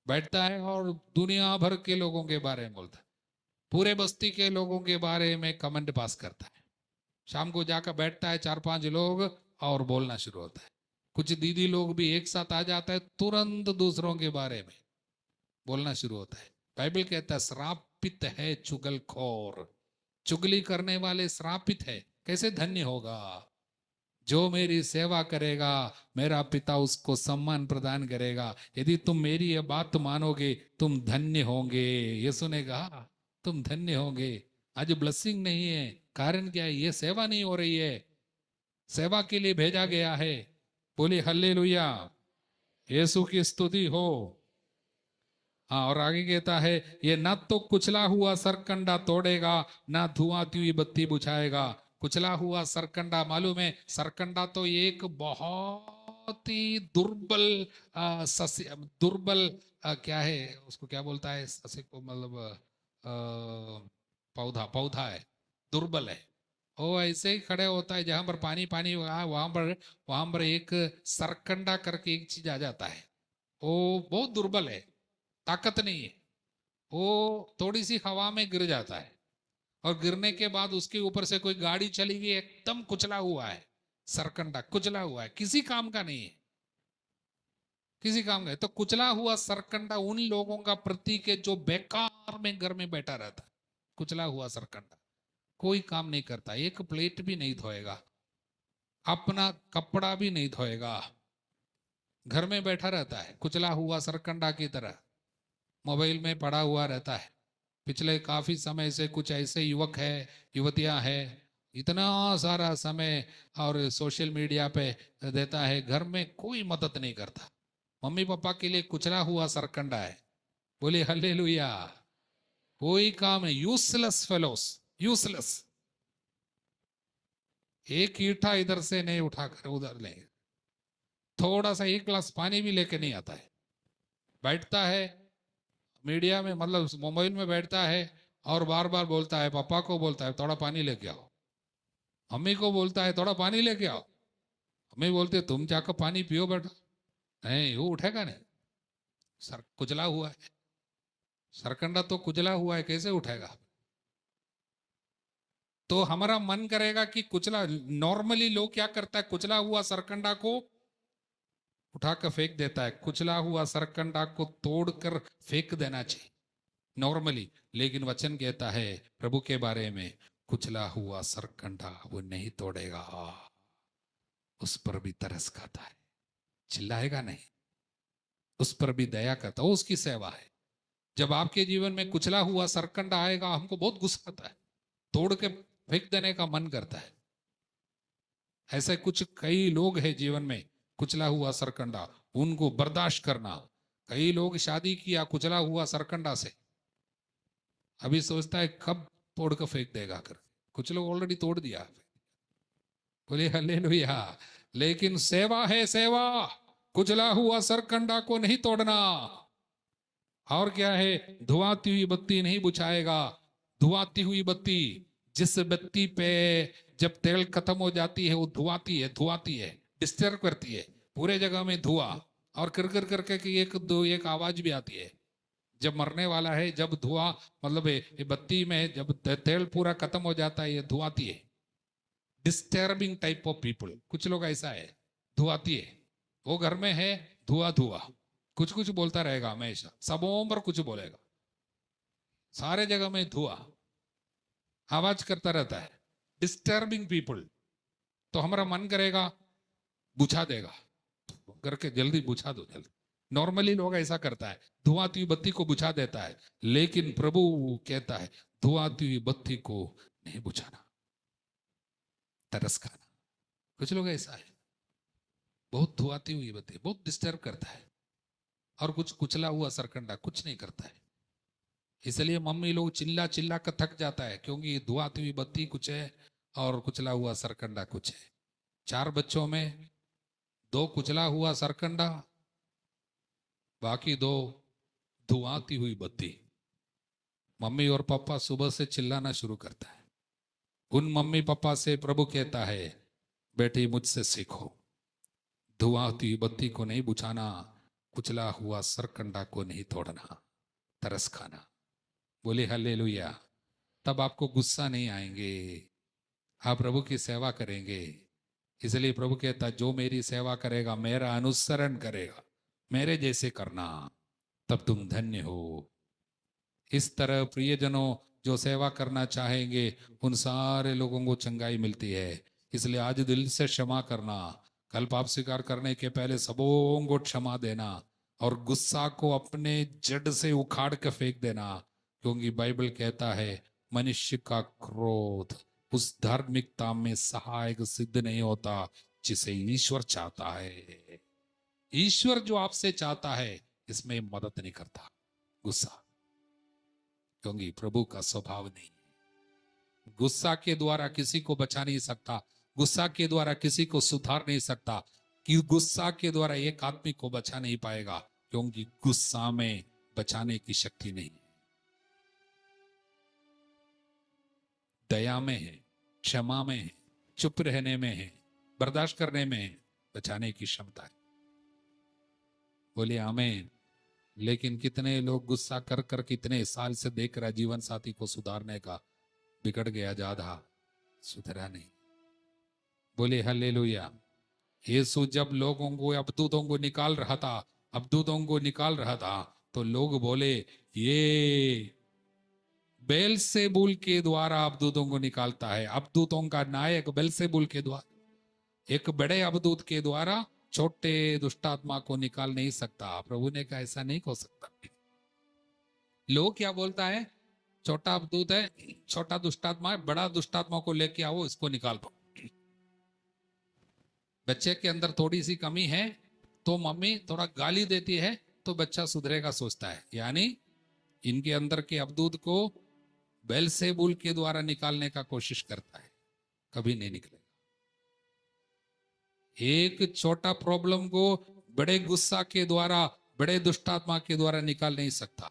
बैठता है और दुनिया भर के लोगों के बारे में बोलता है, पूरे बस्ती के लोगों के बारे में कमेंट पास करता है। शाम को जाकर बैठता है 4-5 लोग और बोलना शुरू होता है। कुछ दीदी लोग भी एक साथ आ जाता है, तुरंत दूसरों के बारे में बोलना शुरू होता है। बाइबल कहता है श्रापित है चुगलखोर, चुगली करने वाले श्रापित है। कैसे धन्य होगा? जो मेरी सेवा करेगा मेरा पिता उसको सम्मान प्रदान करेगा। यदि तुम मेरी ये बात मानोगे तुम धन्य होंगे। यीशु ने कहा तुम धन्य होंगे। आज ब्लेसिंग नहीं है, कारण क्या है? ये सेवा नहीं हो रही है, सेवा के लिए भेजा गया है। बोले हल्लेलुया, यीशु की स्तुति हो। हाँ, और आगे कहता है ये ना तो कुचला हुआ सरकंडा तोड़ेगा ना धुआंती हुई बत्ती बुझाएगा। कुचला हुआ सरकंडा मालूम है? सरकंडा तो एक बहुत ही दुर्बल सस्य, दुर्बल क्या है उसको, क्या बोलता है सस्य को? मतलब पौधा, पौधा है, दुर्बल है। वो ऐसे ही खड़े होता है जहां पर पानी पानी वहां पर एक सरकंडा करके एक चीज आ जाता है। वो बहुत दुर्बल है, ताकत नहीं है। वो थोड़ी सी हवा में गिर जाता है, और गिरने के बाद उसके ऊपर से कोई गाड़ी चली गई, एकदम कुचला हुआ है। सरकंडा कुचला हुआ है, किसी काम का नहीं है, किसी काम का है। तो कुचला हुआ सरकंडा उन लोगों का प्रतीक है जो बेकार में घर में बैठा रहता है। कुचला हुआ सरकंडा कोई काम नहीं करता, एक प्लेट भी नहीं धोएगा, अपना कपड़ा भी नहीं धोएगा, घर में बैठा रहता है कुचला हुआ सरकंडा की तरह, मोबाइल में पड़ा हुआ रहता है। पिछले काफी समय से कुछ ऐसे युवक है, युवतियां हैं, इतना सारा समय और सोशल मीडिया पे देता है, घर में कोई मदद नहीं करता। मम्मी पापा के लिए कुचला हुआ सरकंडा है। बोले हालेलुया। कोई काम है, यूजलेस फेलोस, यूजलेस। एक ईंटा इधर से नहीं उठाकर उधर ले, थोड़ा सा एक गिलास पानी भी लेके नहीं आता है। बैठता है मीडिया में, मतलब मोबाइल में बैठता है और बार बार बोलता है, पापा को बोलता है थोड़ा पानी लेके आओ, मम्मी को बोलता है थोड़ा पानी लेके आओ। मम्मी बोलती है तुम जाकर पानी पियो बेटा। नहीं, वो उठेगा नहीं, सर कुचला हुआ है, सरकंडा तो कुचला हुआ है, कैसे उठेगा? तो हमारा मन करेगा कि कुचला, नॉर्मली लोग क्या करता है, कुचला हुआ सरकंडा को उठाकर फेंक देता है। कुचला हुआ सरकंडा को तोड़कर फेंक देना चाहिए नॉर्मली, लेकिन वचन कहता है प्रभु के बारे में, कुचला हुआ सरकंडा वो नहीं तोड़ेगा, उस पर भी तरस खाता है, चिल्लाएगा नहीं, उस पर भी दया करता, वो उसकी सेवा है। जब आपके जीवन में कुचला हुआ सरकंडा आएगा, हमको बहुत गुस्सा आता है, तोड़ के फेंक देने का मन करता है। ऐसे कुछ कई लोग हैं जीवन में, कुचला हुआ सरकंडा, उनको बर्दाश्त करना। कई लोग शादी किया कुचला हुआ सरकंडा से, अभी सोचता है कब तोड़ कर फेंक देगा कर। कुछ लोग ऑलरेडी तोड़ दिया। बोले हालेलुया। लेकिन सेवा है सेवा, कुचला हुआ सरकंडा को नहीं तोड़ना। और क्या है, धुआती हुई बत्ती नहीं बुझाएगा। धुआती हुई बत्ती, जिस बत्ती पे जब तेल खत्म हो जाती है वो धुआती है, डिस्टर्ब करती है, पूरे जगह में धुआं और कर कर करके की एक आवाज भी आती है। जब मरने वाला है, जब धुआं मतलब ये बत्ती में जब तेल पूरा खत्म हो जाता है, ये धुआती है। डिस्टर्बिंग टाइप ऑफ पीपल, कुछ लोग ऐसा है, धुआती है। वो घर में है, धुआं धुआं, कुछ कुछ बोलता रहेगा हमेशा, सबों पर कुछ बोलेगा, सारे जगह में धुआं, आवाज करता रहता है। Disturbing people. तो हमारा मन करेगा बुझा देगा, करके जल्दी बुझा दो जल्दी। नॉर्मली लोग ऐसा करता है, धुआती हुई बत्ती को बुझा देता है, लेकिन प्रभु कहता है धुआती हुई बत्ती को नहीं बुझाना, तरस खाना। कुछ लोग ऐसा है, बहुत धुआती हुई बत्ती बहुत डिस्टर्ब करता है, और कुछ कुचला हुआ सरकंडा कुछ नहीं करता है। इसलिए मम्मी लोग चिल्ला चिल्ला कर थक जाता है, क्योंकि धुआती हुई बत्ती कुछ है और कुचला हुआ सरकंडा कुछ है। 4 बच्चों में 2 कुचला हुआ सरकंडा, बाकी 2 धुआती हुई बत्ती। मम्मी और पापा सुबह से चिल्लाना शुरू करता है। उन मम्मी पापा से प्रभु कहता है, बेटी मुझसे सीखो, धुआती हुई बत्ती को नहीं बुझाना, कुचला हुआ सरकंडा को नहीं तोड़ना, तरस खाना। बोले हालेलुया। तब आपको गुस्सा नहीं आएंगे, आप प्रभु की सेवा करेंगे। इसलिए प्रभु कहता, जो मेरी सेवा करेगा, मेरा अनुसरण करेगा, मेरे जैसे करना, तब तुम धन्य हो। इस तरह प्रियजनों, जो सेवा करना चाहेंगे उन सारे लोगों को चंगाई मिलती है। इसलिए आज दिल से क्षमा करना, कल पाप स्वीकार करने के पहले सबों को क्षमा देना, और गुस्सा को अपने जड़ से उखाड़ के फेंक देना। क्योंकि बाइबल कहता है, मनुष्य का क्रोध उस धार्मिकता में सहायक सिद्ध नहीं होता जिसे ईश्वर चाहता है। ईश्वर जो आपसे चाहता है, इसमें मदद नहीं करता गुस्सा, क्योंकि प्रभु का स्वभाव नहीं। गुस्सा के द्वारा किसी को बचा नहीं सकता, गुस्सा के द्वारा किसी को सुधार नहीं सकता, कि गुस्सा के द्वारा एक आदमी को बचा नहीं पाएगा, क्योंकि गुस्सा में बचाने की शक्ति नहीं है। दया में है, क्षमा में है, चुप रहने में है, बर्दाश्त करने में है, बचाने की क्षमता है। बोलिए आमीन। लेकिन कितने लोग गुस्सा कर कर कितने साल से देख रहा जीवन साथी को सुधारने का, बिगड़ गया, ज्यादा सुधरा नहीं। बोले हालेलुया। यीशु जब लोगों को, अबदूतों को निकाल रहा था, अबदूतों को निकाल रहा था, तो लोग बोले ये बेलसेबुल के द्वारा अबदूतों को निकालता है। अबदूतों का नायक बेलसेबुल के द्वारा, एक बड़े अबदूत के द्वारा छोटे दुष्टात्मा को निकाल नहीं सकता। प्रभु ने कहा ऐसा नहीं हो सकता। लोग क्या बोलता है, छोटा अबदूत है, छोटा दुष्टात्मा है, बड़ा दुष्टात्मा को लेके आओ, इसको निकाल दो। बच्चे के अंदर थोड़ी सी कमी है तो मम्मी थोड़ा गाली देती है तो बच्चा सुधरेगा सोचता है, यानी इनके अंदर के अबदूत को बेलसेबुल के द्वारा निकालने का कोशिश करता है, कभी नहीं निकलेगा। एक छोटा प्रॉब्लम को बड़े गुस्सा के द्वारा, बड़े दुष्टात्मा के द्वारा निकाल नहीं सकता।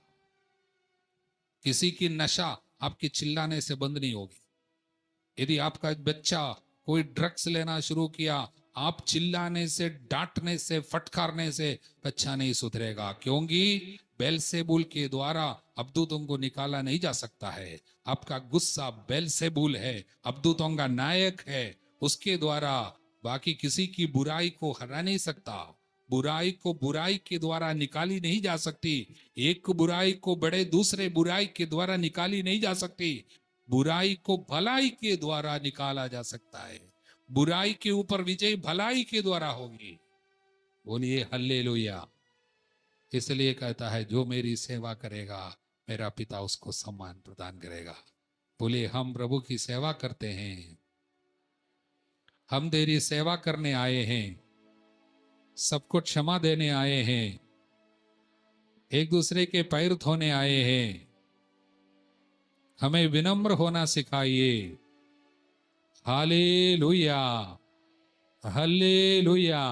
किसी की नशा आपके चिल्लाने से बंद नहीं होगी। यदि आपका बच्चा कोई ड्रग्स लेना शुरू किया, आप चिल्लाने से, डांटने से, फटकारने से बच्चा नहीं सुधरेगा, क्योंकि बेलसेबुल के द्वारा अबदूतों को निकाला नहीं जा सकता है। आपका गुस्सा बेलसेबुल है, अबदूतों का नायक है, उसके द्वारा बाकी किसी की बुराई को हरा नहीं सकता। बुराई को बुराई के द्वारा निकाली नहीं जा सकती। एक बुराई को बड़े दूसरे बुराई के द्वारा निकाली नहीं जा सकती। बुराई को भलाई के द्वारा निकाला जा सकता है। बुराई के ऊपर विजय भलाई के द्वारा होगी। बोलिए हल्लेलुया। इसलिए कहता है, जो मेरी सेवा करेगा मेरा पिता उसको सम्मान प्रदान करेगा। बोलिए हम प्रभु की सेवा करते हैं, हम तेरी सेवा करने आए हैं, सबको क्षमा देने आए हैं, एक दूसरे के पैर धोने आए हैं। हमें विनम्र होना सिखाइए। Hallelujah, hallelujah,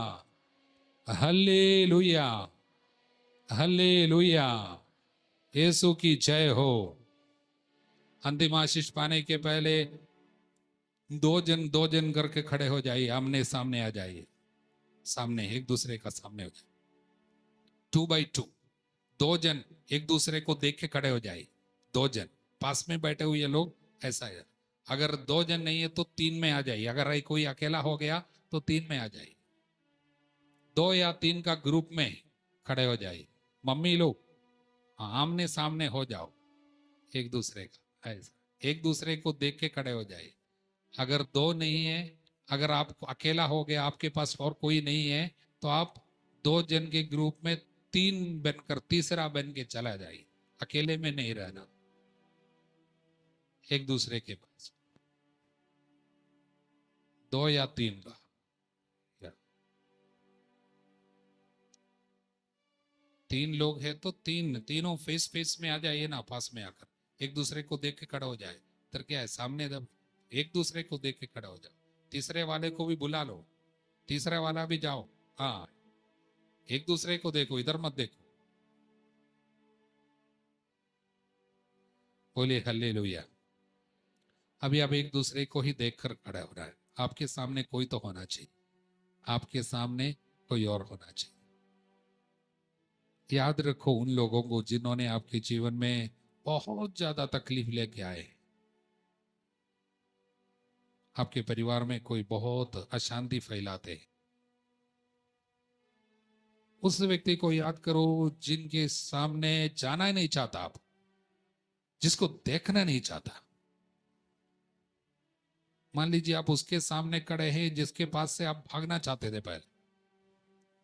hallelujah, hallelujah. Yeshu की जय हो। अंतिम आशीष पाने के पहले दो जन करके खड़े हो जाइए, आमने सामने आ जाइए, सामने एक दूसरे का सामने हो जाए। 2 by 2, 2 जन एक दूसरे को देख के खड़े हो जाइए। 2 जन पास में बैठे हुए लोग ऐसा है। अगर 2 जन नहीं है तो 3 में आ जाइए। अगर कोई अकेला हो गया तो 3 में आ जाइए। 2 या 3 का ग्रुप में खड़े हो जाइए। मम्मी लोग आमने सामने हो जाओ एक दूसरे का, ऐसा एक दूसरे को देख के खड़े हो जाइए। अगर 2 नहीं है, अगर आप अकेला हो गया, आपके पास और कोई नहीं है, तो आप 2 जन के ग्रुप में 3 बनकर तीसरा बन के चला जाइए। अकेले में नहीं रहना, एक दूसरे के पास 2 या 3 का। 3 लोग हैं तो तीनों फेस फेस में आ जाइए ना, पास में आकर एक दूसरे को देख के खड़ा हो जाए। तो क्या है, सामने जब एक दूसरे को देख के खड़ा हो जाओ। तीसरे वाले को भी बुला लो, तीसरा वाला भी जाओ। हाँ, एक दूसरे को देखो, इधर मत देखो। बोलिए हल्लेलुया। अभी आप एक दूसरे को ही देखकर खड़ा हो रहा है। आपके सामने कोई तो होना चाहिए, आपके सामने कोई और होना चाहिए। याद रखो उन लोगों को जिन्होंने आपके जीवन में बहुत ज्यादा तकलीफ लेके आए। आपके परिवार में कोई बहुत अशांति फैलाते, उस व्यक्ति को याद करो जिनके सामने जाना ही नहीं चाहता आप, जिसको देखना नहीं चाहता। मान लीजिए आप उसके सामने खड़े हैं जिसके पास से आप भागना चाहते थे। पहले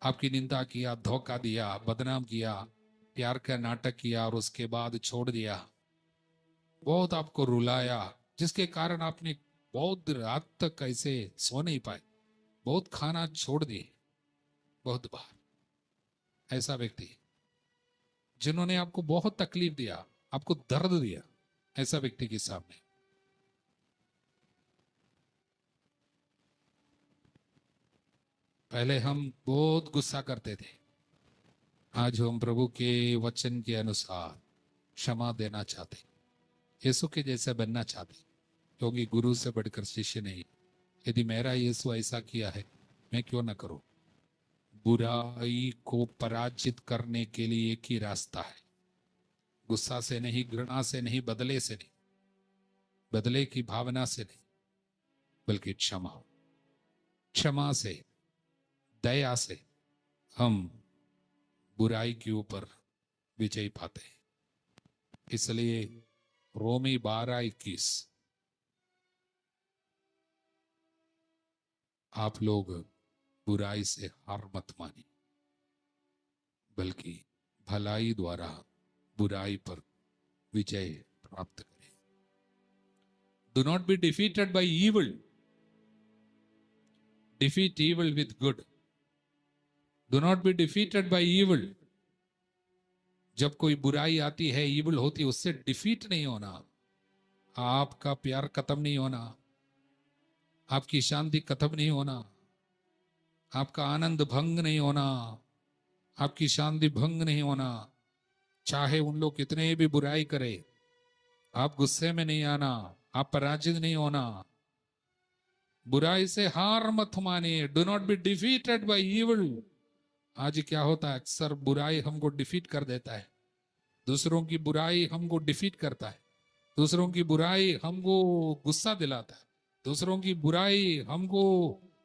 आपकी निंदा किया, धोखा दिया, बदनाम किया, प्यार का नाटक किया और उसके बाद छोड़ दिया। बहुत आपको रुलाया, जिसके कारण आपने बहुत रात तक ऐसे सो नहीं पाए, बहुत खाना छोड़ दिए। बहुत बार ऐसा व्यक्ति जिन्होंने आपको बहुत तकलीफ दिया, आपको दर्द दिया, ऐसा व्यक्ति के सामने पहले हम बहुत गुस्सा करते थे। आज हम प्रभु के वचन के अनुसार क्षमा देना चाहते, यीशु के जैसे बनना चाहते, क्योंकि गुरु से बढ़कर शिष्य नहीं। यदि मेरा यीशु ऐसा किया है, मैं क्यों ना करूं। बुराई को पराजित करने के लिए एक ही रास्ता है, गुस्सा से नहीं, घृणा से नहीं, बदले से नहीं, बदले की भावना से नहीं, बल्कि क्षमा, क्षमा से, दया से हम बुराई के ऊपर विजय पाते हैं। इसलिए रोमी 12:21, आप लोग बुराई से हार मत मानिए, बल्कि भलाई द्वारा बुराई पर विजय प्राप्त करें। Do not be defeated by evil, defeat evil with good. Do not be defeated by evil. जब कोई बुराई आती है, इविल होती है, उससे डिफीट नहीं होना, आपका प्यार खत्म नहीं होना, आपकी शांति खत्म नहीं होना, आपका आनंद भंग नहीं होना, आपकी शांति भंग नहीं होना। चाहे उन लोग कितने भी बुराई करे, आप गुस्से में नहीं आना, आप पराजित नहीं होना। बुराई से हार मत मानिए। Do not be defeated by evil. आज क्या होता है, अक्सर बुराई हमको डिफीट कर देता है, दूसरों की बुराई हमको डिफीट करता है, दूसरों की बुराई हमको गुस्सा दिलाता है, दूसरों की बुराई हमको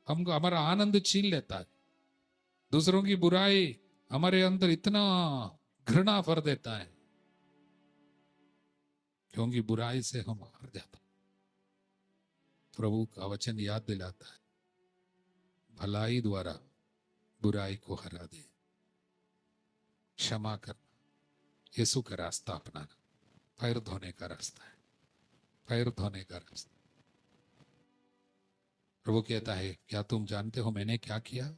हमको हमारा आनंद छीन लेता है, दूसरों की बुराई हमारे अंदर इतना घृणा भर देता है, क्योंकि बुराई से हम हार जाते। प्रभु का वचन याद दिलाता है, भलाई द्वारा बुराई को हरा दे, क्षमा करना, यीशु का रास्ता अपनाना, पैर धोने का रास्ता है, पैर धोने का रास्ता। प्रभु कहता है, क्या तुम जानते हो मैंने क्या किया?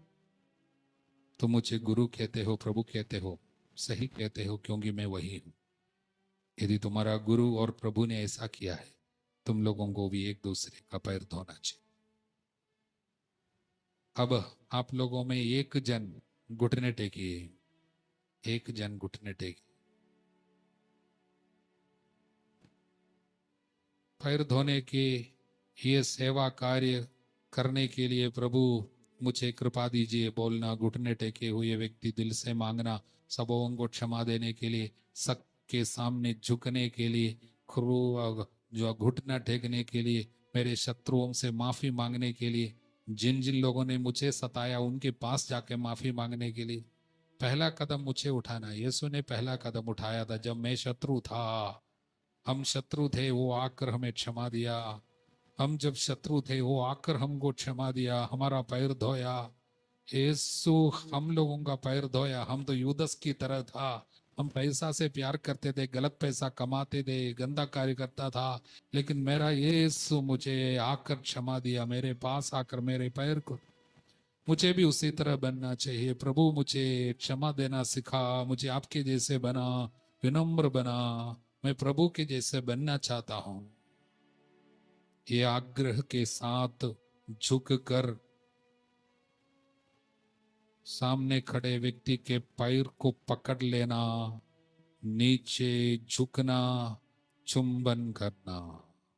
तुम मुझे गुरु कहते हो, प्रभु कहते हो, सही कहते हो, क्योंकि मैं वही हूं। यदि तुम्हारा गुरु और प्रभु ने ऐसा किया है, तुम लोगों को भी एक दूसरे का पैर धोना चाहिए। अब आप लोगों में एक जन घुटने टेकिए, एक जन घुटने टेकिए। पैर धोने के ये सेवा कार्य करने के लिए प्रभु मुझे कृपा दीजिए बोलना, घुटने टेके हुए व्यक्ति दिल से मांगना, सबों को क्षमा देने के लिए, सबके सामने झुकने के लिए, जो घुटना टेकने के लिए, मेरे शत्रुओं से माफी मांगने के लिए, जिन जिन लोगों ने मुझे सताया उनके पास जाके माफी मांगने के लिए। पहला कदम मुझे उठाना। यीशु ने पहला कदम उठाया था जब मैं शत्रु था। हम शत्रु थे, वो आकर हमें क्षमा दिया। हम जब शत्रु थे वो आकर हमको क्षमा दिया, हमारा पैर धोया। यीशु हम लोगों का पैर धोया। हम तो यूदस की तरह था, हम पैसा से प्यार करते थे, गलत पैसा कमाते थे, गंदा कार्य करता था, लेकिन मेरा यीशु मुझे आकर क्षमा दिया, मेरे पास आकर मेरे पैर को। मुझे भी उसी तरह बनना चाहिए। प्रभु मुझे क्षमा देना सिखा, मुझे आपके जैसे बना, विनम्र बना। मैं प्रभु के जैसे बनना चाहता हूँ। ये आग्रह के साथ झुक कर सामने खड़े व्यक्ति के पैर को पकड़ लेना, नीचे झुकना, चुंबन करना,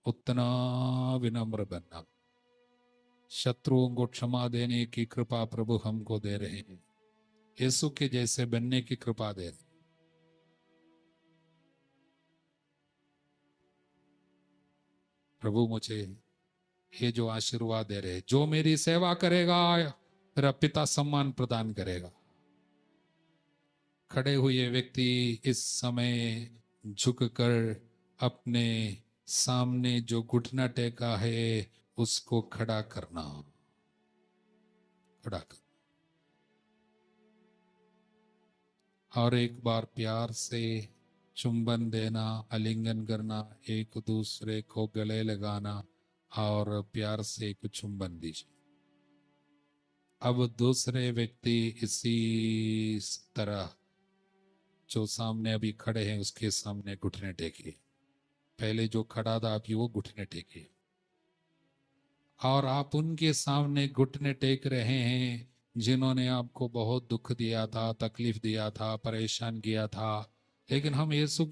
उतना विनम्र बनना। शत्रुओं को क्षमा देने की कृपा प्रभु हमको दे रहे हैं, यीशु के जैसे बनने की कृपा दे रहे हैं। प्रभु मुझे ये जो आशीर्वाद दे रहे, जो मेरी सेवा करेगा मेरा पिता सम्मान प्रदान करेगा। खड़े हुए व्यक्ति इस समय झुककर अपने सामने जो घुटना टेका है उसको खड़ा करना, खड़ा कर, और एक बार प्यार से चुंबन देना, आलिंगन करना, एक दूसरे को गले लगाना और प्यार से एक चुंबन दीजिए। अब दूसरे व्यक्ति इसी तरह जो सामने अभी खड़े हैं उसके सामने घुटने टेकिए। पहले जो खड़ा था अभी वो घुटने टेकिए, और आप उनके सामने घुटने टेक रहे हैं जिन्होंने आपको बहुत दुख दिया था, तकलीफ दिया था, परेशान किया था। लेकिन हम यीशु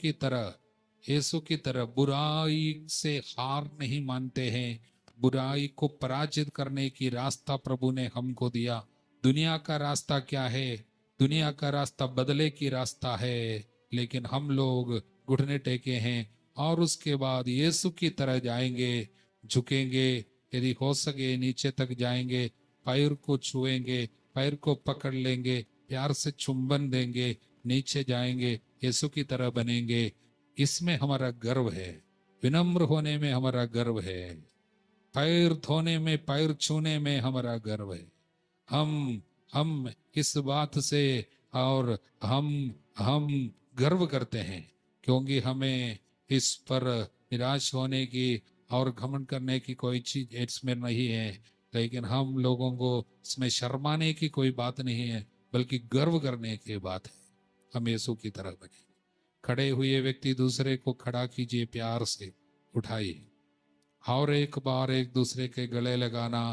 की तरह बुराई से हार नहीं मानते हैं। बुराई को पराजित करने की रास्ता प्रभु ने हमको दिया। दुनिया का रास्ता क्या है? दुनिया का रास्ता बदले की रास्ता है, लेकिन हम लोग घुटने टेके हैं और उसके बाद यीशु की तरह जाएंगे, झुकेंगे, यदि हो सके नीचे तक जाएंगे, पैर को छुएंगे, पैर को पकड़ लेंगे, प्यार से चुंबन देंगे, नीचे जाएंगे, यीशु की तरह बनेंगे। इसमें हमारा गर्व है, विनम्र होने में हमारा गर्व है, पैर धोने में, पैर छूने में हमारा गर्व है। हम इस बात से और हम गर्व करते हैं, क्योंकि हमें इस पर निराश होने की और घमंड करने की कोई चीज इसमें नहीं है। लेकिन हम लोगों को इसमें शर्माने की कोई बात नहीं है, बल्कि गर्व करने की बात है। हम यीशु की तरह बने। खड़े हुए व्यक्ति दूसरे को खड़ा कीजिए, प्यार से उठाइए और एक बार एक दूसरे के गले लगाना,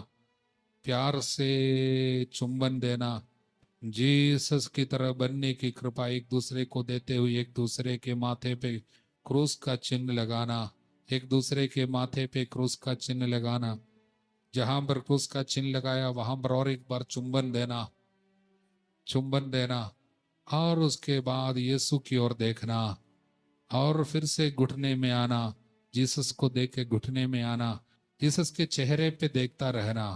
प्यार से चुंबन देना, जीसस की तरह बनने की कृपा एक दूसरे को देते हुए एक दूसरे के माथे पे क्रूस का चिन्ह लगाना, एक दूसरे के माथे पे क्रूस का चिन्ह लगाना। जहां पर क्रूस का चिन्ह लगाया वहां पर और एक बार चुंबन देना, चुंबन देना, और उसके बाद यीशु की ओर देखना और फिर से घुटने में आना, जीसस को देख के घुटने में आना, जीसस के चेहरे पे देखता रहना,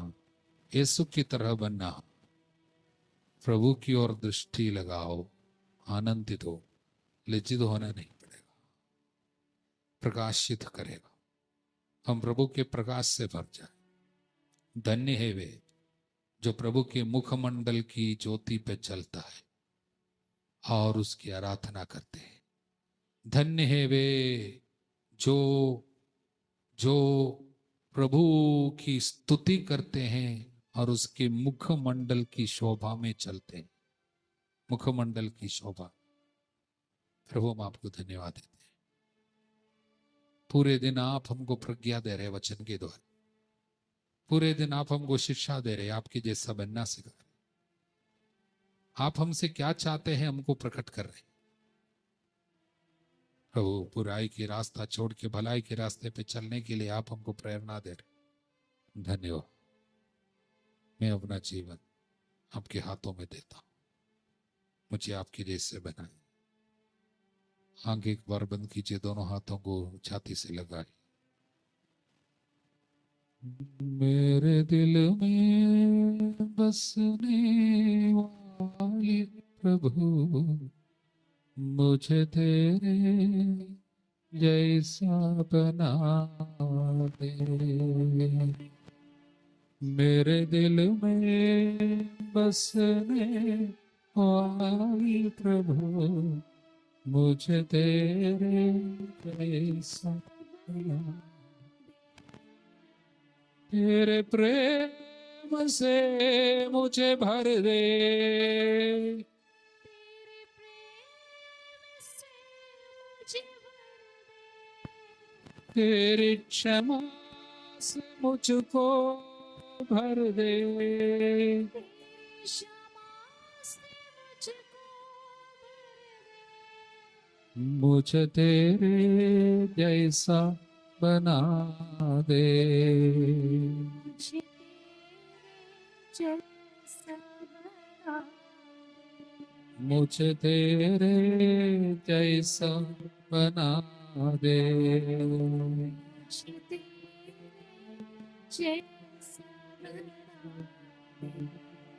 यीशु की तरह बनना। प्रभु की ओर दृष्टि लगाओ, आनंदित हो, लज्जित होना नहीं पड़ेगा, प्रकाशित करेगा। हम प्रभु के प्रकाश से भर जाए। धन्य है वे जो प्रभु के मुखमंडल की ज्योति पे चलता है और उसकी आराधना करते हैं। धन्य है वे जो जो प्रभु की स्तुति करते हैं और उसके मुखमंडल की शोभा में चलते हैं। मुखमंडल की शोभा। प्रभु हम आपको धन्यवाद देते हैं। पूरे दिन आप हमको प्रज्ञा दे रहे वचन के द्वारा। पूरे दिन आप हमको शिक्षा दे रहे, आपके जैसा बनना सिखा रहे। आप हमसे क्या चाहते हैं हमको प्रकट कर रहे। प्रभु बुराई की रास्ता छोड़ के भलाई के रास्ते पे चलने के लिए आप हमको प्रेरणा दे रहे। धन्यवाद। मैं अपना जीवन आपके हाथों में देता हूं, मुझे आपके जैसे बनाए। आंखें एक बार बंद कीजिए, दोनों हाथों को छाती से लगाए। मेरे दिल में बसने वाले प्रभु, मुझे तेरे जैसा बना दे। मेरे दिल में बसने वाले प्रभु, मुझे तेरे जैसा बना। तेरे प्रेम से मुझे भर दे, तेरी क्षमा से मुझको भर दे। मुझे तेरे जैसा बना दे। मुझे तेरे जैसा बना दे।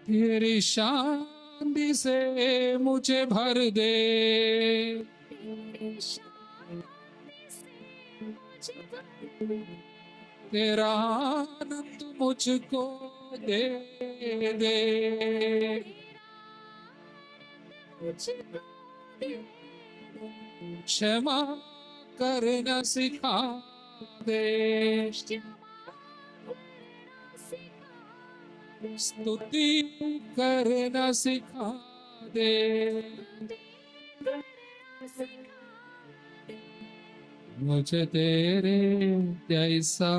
तेरी शांति से मुझे भर दे, तेरा आनंद मुझको दे दे। क्षमा करना सिखा दे, स्तुति करना सिखा दे। मुझे तेरे जैसा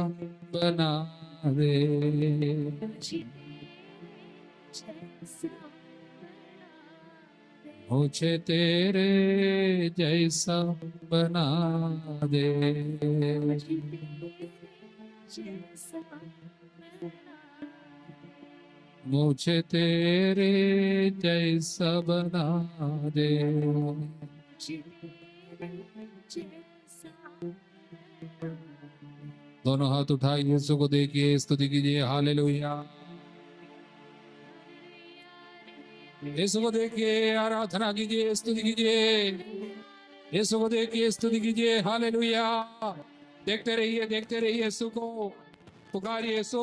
बना दे। मुझे तेरे जैसा बना दे। मुझे तेरे जैसा बना दे। दोनों हाथ उठाइए, यीशु को देखिए, स्तुति कीजिए। हालेलुया। यीशु को देखिए, आराधना कीजिए, स्तुति कीजिए। यीशु को देखिए, स्तुति कीजिए। हालेलुया। देखते रहिए यीशु को, पुकारिए यीशु,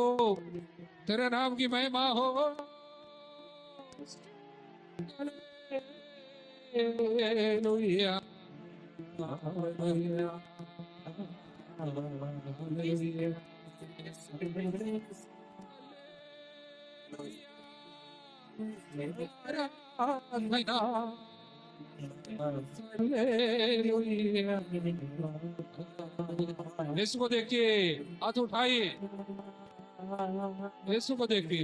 तेरे नाम की महिमा हो। Hallelujah, hallelujah, hallelujah. यीशु को देखिए, हाथ उठाइए, यीशु को देखिए।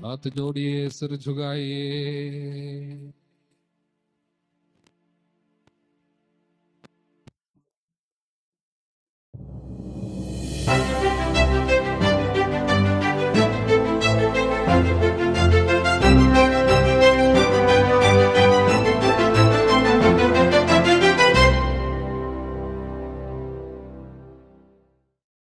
हाथ जोड़िए, सिर झुकाइए।